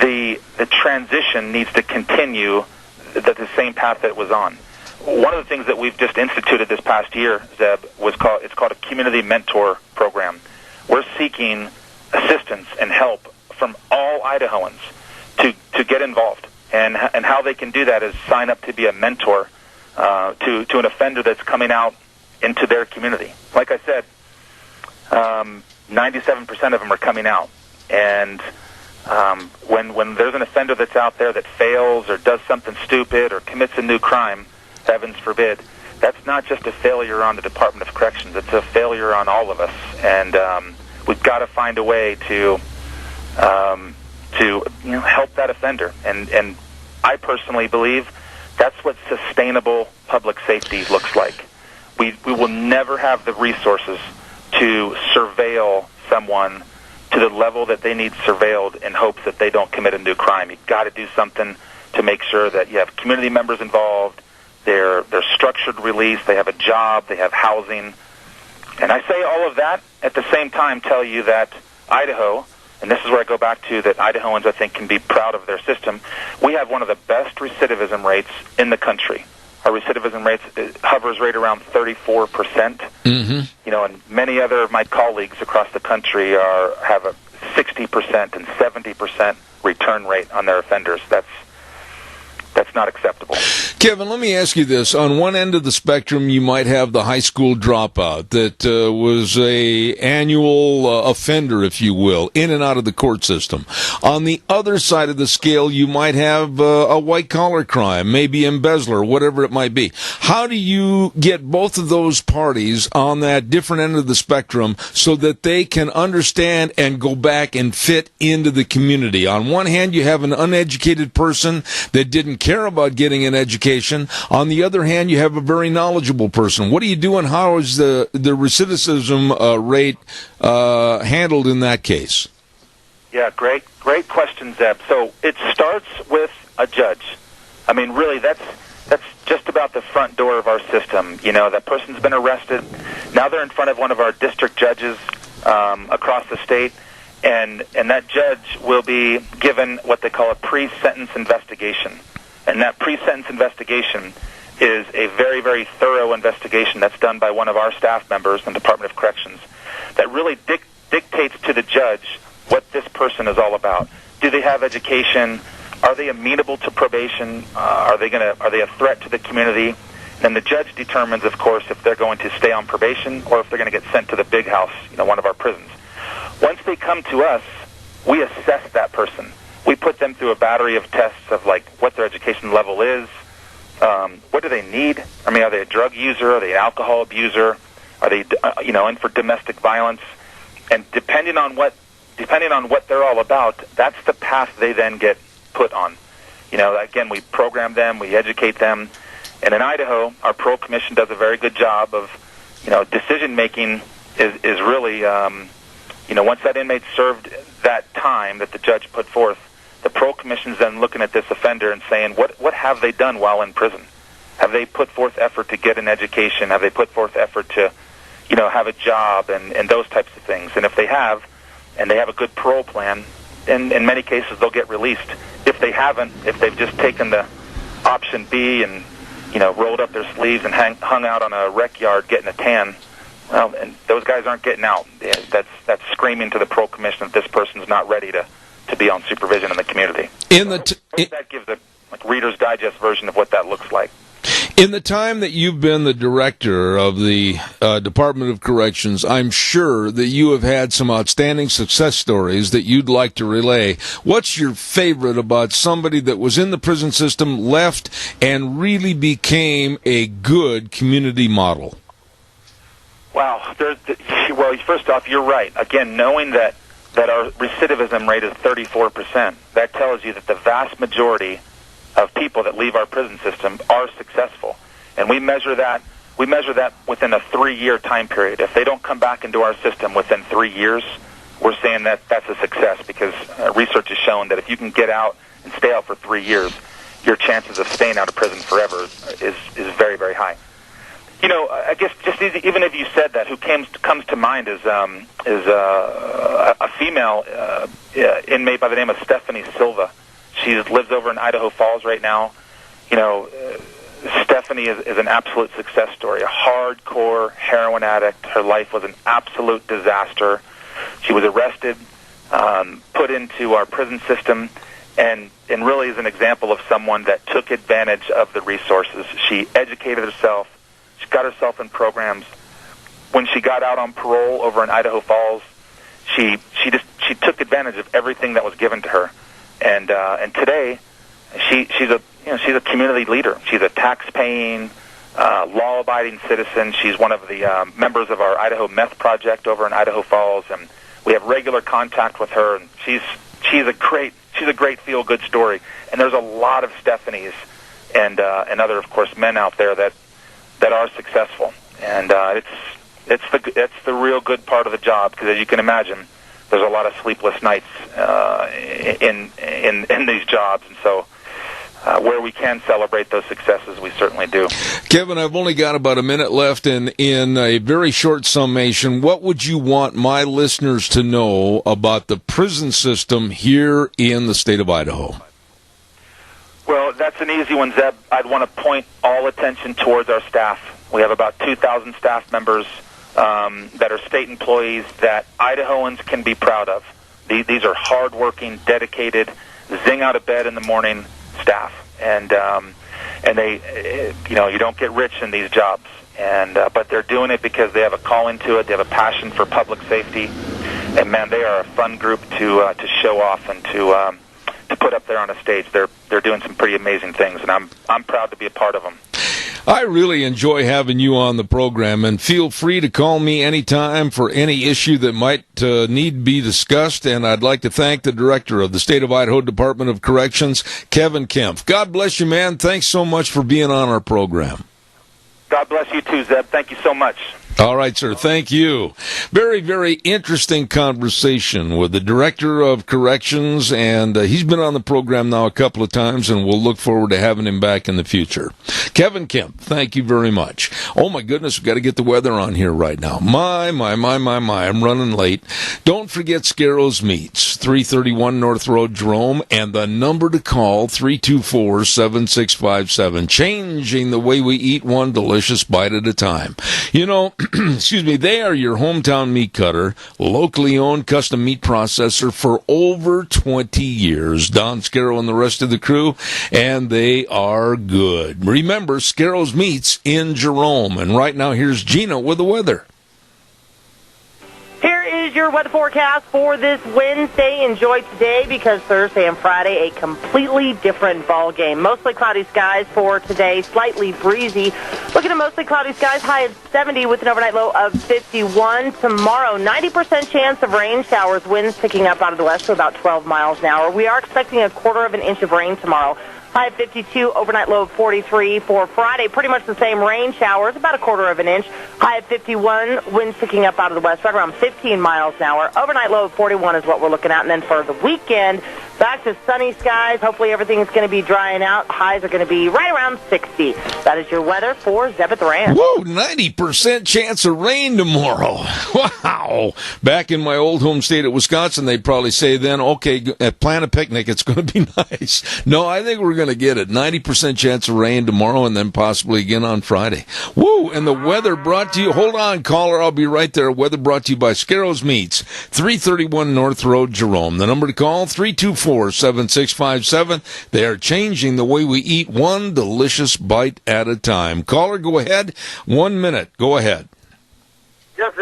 Speaker 15: the transition needs to continue the same path that it was on. One of the things that we've just instituted this past year, Zeb, it's called a community mentor program. We're seeking assistance and help from all Idahoans to get involved. And how they can do that is sign up to be a mentor to an offender that's coming out into their community. Like I said, 97% of them are coming out. And when there's an offender that's out there that fails or does something stupid or commits a new crime, heavens forbid, that's not just a failure on the Department of Corrections. It's a failure on all of us. And we've got to find a way to help that offender. And I personally believe that's what sustainable public safety looks like. We will never have the resources to surveil someone to the level that they need surveilled in hopes that they don't commit a new crime. You've got to do something to make sure that you have community members involved, they're structured release, they have a job, they have housing. And I say all of that at the same time tell you that Idaho, and this is where I go back to that Idahoans, I think, can be proud of their system. We have one of the best recidivism rates in the country. Our recidivism rate hovers right around 34%.
Speaker 1: Mm-hmm.
Speaker 15: You know, and many other of my colleagues across the country have a 60% and 70% return rate on their offenders. That's not acceptable.
Speaker 1: Kevin, let me ask you this. On one end of the spectrum, you might have the high school dropout that was a annual offender, if you will, in and out of the court system. On the other side of the scale, you might have a white-collar crime, maybe embezzler, whatever it might be. How do you get both of those parties on that different end of the spectrum so that they can understand and go back and fit into the community? On one hand, you have an uneducated person that didn't care about getting an education. On the other hand, you have a very knowledgeable person. What do you do, and how is the recidivism rate handled in that case?
Speaker 15: Yeah, great question, Zeb. So it starts with a judge. I mean, really, that's just about the front door of our system. You know, that person's been arrested. Now they're in front of one of our district judges across the state, and that judge will be given what they call a pre-sentence investigation. And that pre-sentence investigation is a very, very thorough investigation that's done by one of our staff members in the Department of Corrections that really dictates to the judge what this person is all about. Do they have education? Are they amenable to probation? Are they a threat to the community? And the judge determines, of course, if they're going to stay on probation or if they're going to get sent to the big house, one of our prisons. Once they come to us, we assess that person. We put them through a battery of tests of what their education level is, what do they need? I mean, are they a drug user? Are they an alcohol abuser? Are they in for domestic violence? And depending on what they're all about, that's the path they then get put on. Again, we program them, we educate them, and in Idaho, our parole commission does a very good job of, decision making is really, once that inmate served that time that the judge put forth, the parole commission is then looking at this offender and saying, what have they done while in prison? Have they put forth effort to get an education? Have they put forth effort to, have a job and those types of things? And if they have, and they have a good parole plan, then in many cases they'll get released. If they haven't, if they've just taken the option B and, rolled up their sleeves and hung out on a rec yard getting a tan, well, and those guys aren't getting out. That's screaming to the parole commission that this person's not ready to be on supervision in the community. That gives a Reader's Digest version of what that looks like.
Speaker 1: In the time that you've been the director of the Department of Corrections, I'm sure that you have had some outstanding success stories that you'd like to relay. What's your favorite about somebody that was in the prison system, left, and really became a good community model?
Speaker 15: Wow. Well, first off, you're right. Again, knowing that our recidivism rate is 34%, that tells you that the vast majority of people that leave our prison system are successful. And we measure that within a 3-year time period. If they don't come back into our system within 3 years, we're saying that that's a success, because research has shown that if you can get out and stay out for 3 years, your chances of staying out of prison forever is very, very high. I guess just even if you said that, who comes to mind is a female inmate by the name of Stephanie Silva. She lives over in Idaho Falls right now. Stephanie is an absolute success story, a hardcore heroin addict. Her life was an absolute disaster. She was arrested. put into our prison system, and really is an example of someone that took advantage of the resources. She educated herself. She got herself in programs. When she got out on parole over in Idaho Falls, she took advantage of everything that was given to her, and today she's a community leader. She's a tax-paying, law-abiding citizen. She's one of the members of our Idaho Meth Project over in Idaho Falls, and we have regular contact with her. And she's a great feel-good story. And there's a lot of Stephanies and other, of course, men out there that are successful. And it's the real good part of the job, because as you can imagine, there's a lot of sleepless nights in these jobs, and so where we can celebrate those successes, we certainly do.
Speaker 1: Kevin, I've only got about a minute left, and in a very short summation, what would you want my listeners to know about the prison system here in the state of Idaho?
Speaker 15: Well, that's an easy one, Zeb. I'd want to point all attention towards our staff. We have about 2,000 staff members that are state employees that Idahoans can be proud of. These are hardworking, dedicated, zing out of bed in the morning staff, and they, you don't get rich in these jobs, but they're doing it because they have a calling to it. They have a passion for public safety, and man, they are a fun group to show off and to put up there on a stage. They're doing some pretty amazing things, and I'm proud to be a part of them.
Speaker 1: I really enjoy having you on the program, and feel free to call me anytime for any issue that might need to be discussed. And I'd like to thank the director of the State of Idaho Department of Corrections, Kevin Kempf. God bless you, man. Thanks so much for being on our program.
Speaker 15: God bless you too, Zeb. Thank you so much.
Speaker 1: All right, sir. Thank you. Very, very interesting conversation with the Director of Corrections, and he's been on the program now a couple of times, and we'll look forward to having him back in the future. Kevin Kempf, thank you very much. Oh, my goodness, we've got to get the weather on here right now. My, I'm running late. Don't forget Scarrows Meats, 331 North Road, Jerome, and the number to call, 324-7657. Changing the way we eat, one delicious bite at a time. You know, excuse me, they are your hometown meat cutter, locally owned custom meat processor for over 20 years. Don Scarrow and the rest of the crew, and they are good. Remember, Scarrow's Meats in Jerome. And right now, here's Gina with the weather.
Speaker 10: Here is your weather forecast for this Wednesday. Enjoy today, because Thursday and Friday, a completely different ball game. Mostly cloudy skies for today, slightly breezy. Looking at mostly cloudy skies, high at 70 with an overnight low of 51. Tomorrow, 90% chance of rain showers, winds picking up out of the west to about 12 miles an hour. We are expecting a quarter of an inch of rain tomorrow. High of 52, overnight low of 43. For Friday, pretty much the same, rain showers, about a quarter of an inch. High of 51, winds picking up out of the west, right around 15 miles an hour. Overnight low of 41 is what we're looking at. And then for the weekend, back to sunny skies. Hopefully everything's going to be drying out. Highs are going to be right around 60. That is your weather for Zeb at the Ranch.
Speaker 1: Whoa, 90% chance of rain tomorrow. Wow. Back in my old home state of Wisconsin, they'd probably say then, okay, plan a picnic. It's going to be nice. No, I think we're going to get it. 90% chance of rain tomorrow, and then possibly again on Friday. Woo, and the weather brought to you, hold on, caller, I'll be right there. Weather brought to you by Scarrows Meats, 331 North Road, Jerome. The number to call, 324-7657. They are changing the way we eat, one delicious bite at a time. Caller, go ahead. 1 minute. Go ahead.
Speaker 11: Yes,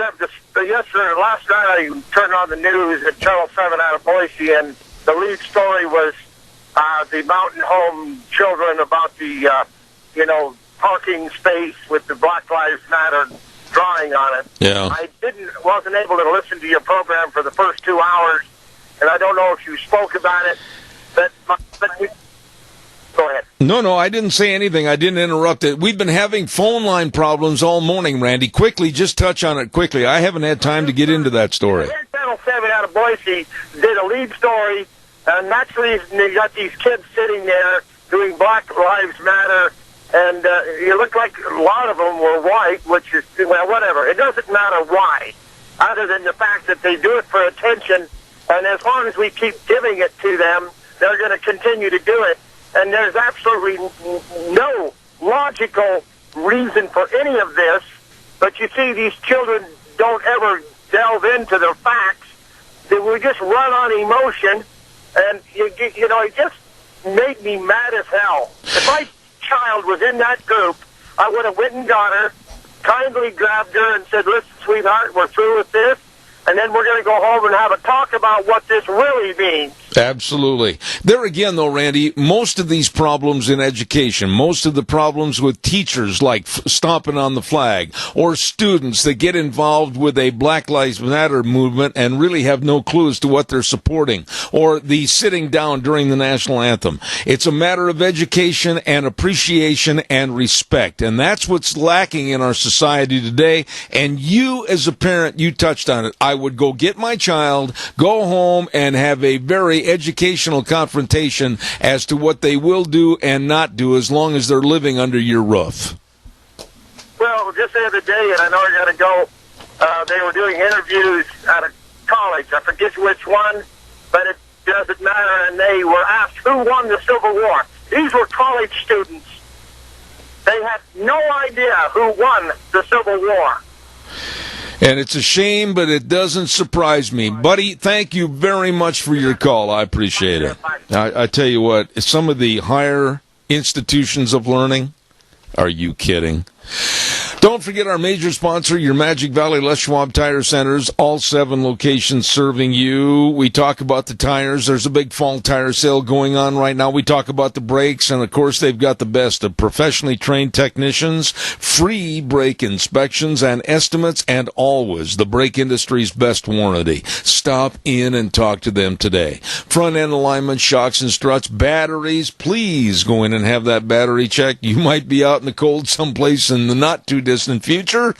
Speaker 11: sir. Last night I turned on the news at Channel 7 out of Boise, and the lead story was the Mountain Home children about the, parking space with the Black Lives Matter drawing on it.
Speaker 1: Yeah.
Speaker 11: I wasn't able to listen to your program for the first 2 hours, and I don't know if you spoke about it, but go ahead.
Speaker 1: No, I didn't say anything. I didn't interrupt it. We've been having phone line problems all morning, Randy. Quickly, just touch on it quickly. I haven't had time to get into that story.
Speaker 11: Channel 7 out of Boise did a lead story, and naturally you got these kids sitting there doing Black Lives Matter, and you look like a lot of them were white, which is, well, whatever. It doesn't matter why, other than the fact that they do it for attention, and as long as we keep giving it to them, they're going to continue to do it. And there's absolutely no logical reason for any of this. But you see, these children don't ever delve into the facts. that we just run on emotion, and you know, it just made me mad as hell. If my child was in that group, I would have went and got her, kindly grabbed her and said, listen, sweetheart, we're through with this, and then we're going to go home and have a talk about what this really means.
Speaker 1: Absolutely. There again, though, Randy, most of these problems in education, most of the problems with teachers like stomping on the flag, or students that get involved with a Black Lives Matter movement and really have no clue as to what they're supporting, or the sitting down during the national anthem. It's a matter of education and appreciation and respect, and that's what's lacking in our society today. And you, as a parent, you touched on it. I would go get my child, go home, and have a very educational confrontation as to what they will do and not do as long as they're living under your roof.
Speaker 11: Well, just the other day, and I know I got to go, they were doing interviews at a college. I forget which one, but it doesn't matter. And they were asked who won the Civil War. These were college students. They had no idea who won the Civil War.
Speaker 1: And it's a shame, but it doesn't surprise me. Buddy, thank you very much for your call. I appreciate it. I tell you what, some of the higher institutions of learning, are you kidding? Don't forget our major sponsor, your Magic Valley Les Schwab Tire Centers, all 7 locations serving you. We talk about the tires. There's a big fall tire sale going on right now. We talk about the brakes, and of course they've got the best of professionally trained technicians, free brake inspections and estimates, and always the brake industry's best warranty. Stop in and talk to them today. Front end alignment, shocks and struts, batteries. Please go in and have that battery checked. You might be out in the cold someplace in the not too distant future,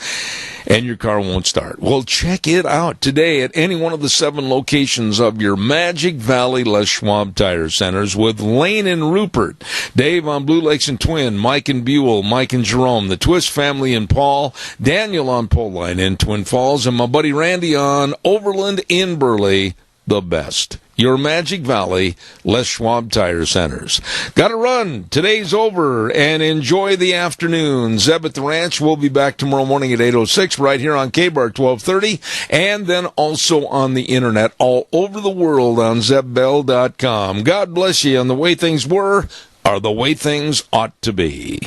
Speaker 1: and your car won't start. Well, check it out today at any one of the 7 locations of your Magic Valley Les Schwab Tire Centers with Lane and Rupert, Dave on Blue Lakes and Twin, Mike and Buell, Mike and Jerome, the Twist family in Paul, Daniel on Pole Line in Twin Falls, and my buddy Randy on Overland in Burley. The best. Your Magic Valley Les Schwab Tire Centers. Got to run. Today's over, and enjoy the afternoon. Zeb at the Ranch. We'll be back tomorrow morning at 8:06 right here on KBAR 1230, and then also on the internet all over the world on ZebBell.com. God bless you, and the way things were are the way things ought to be.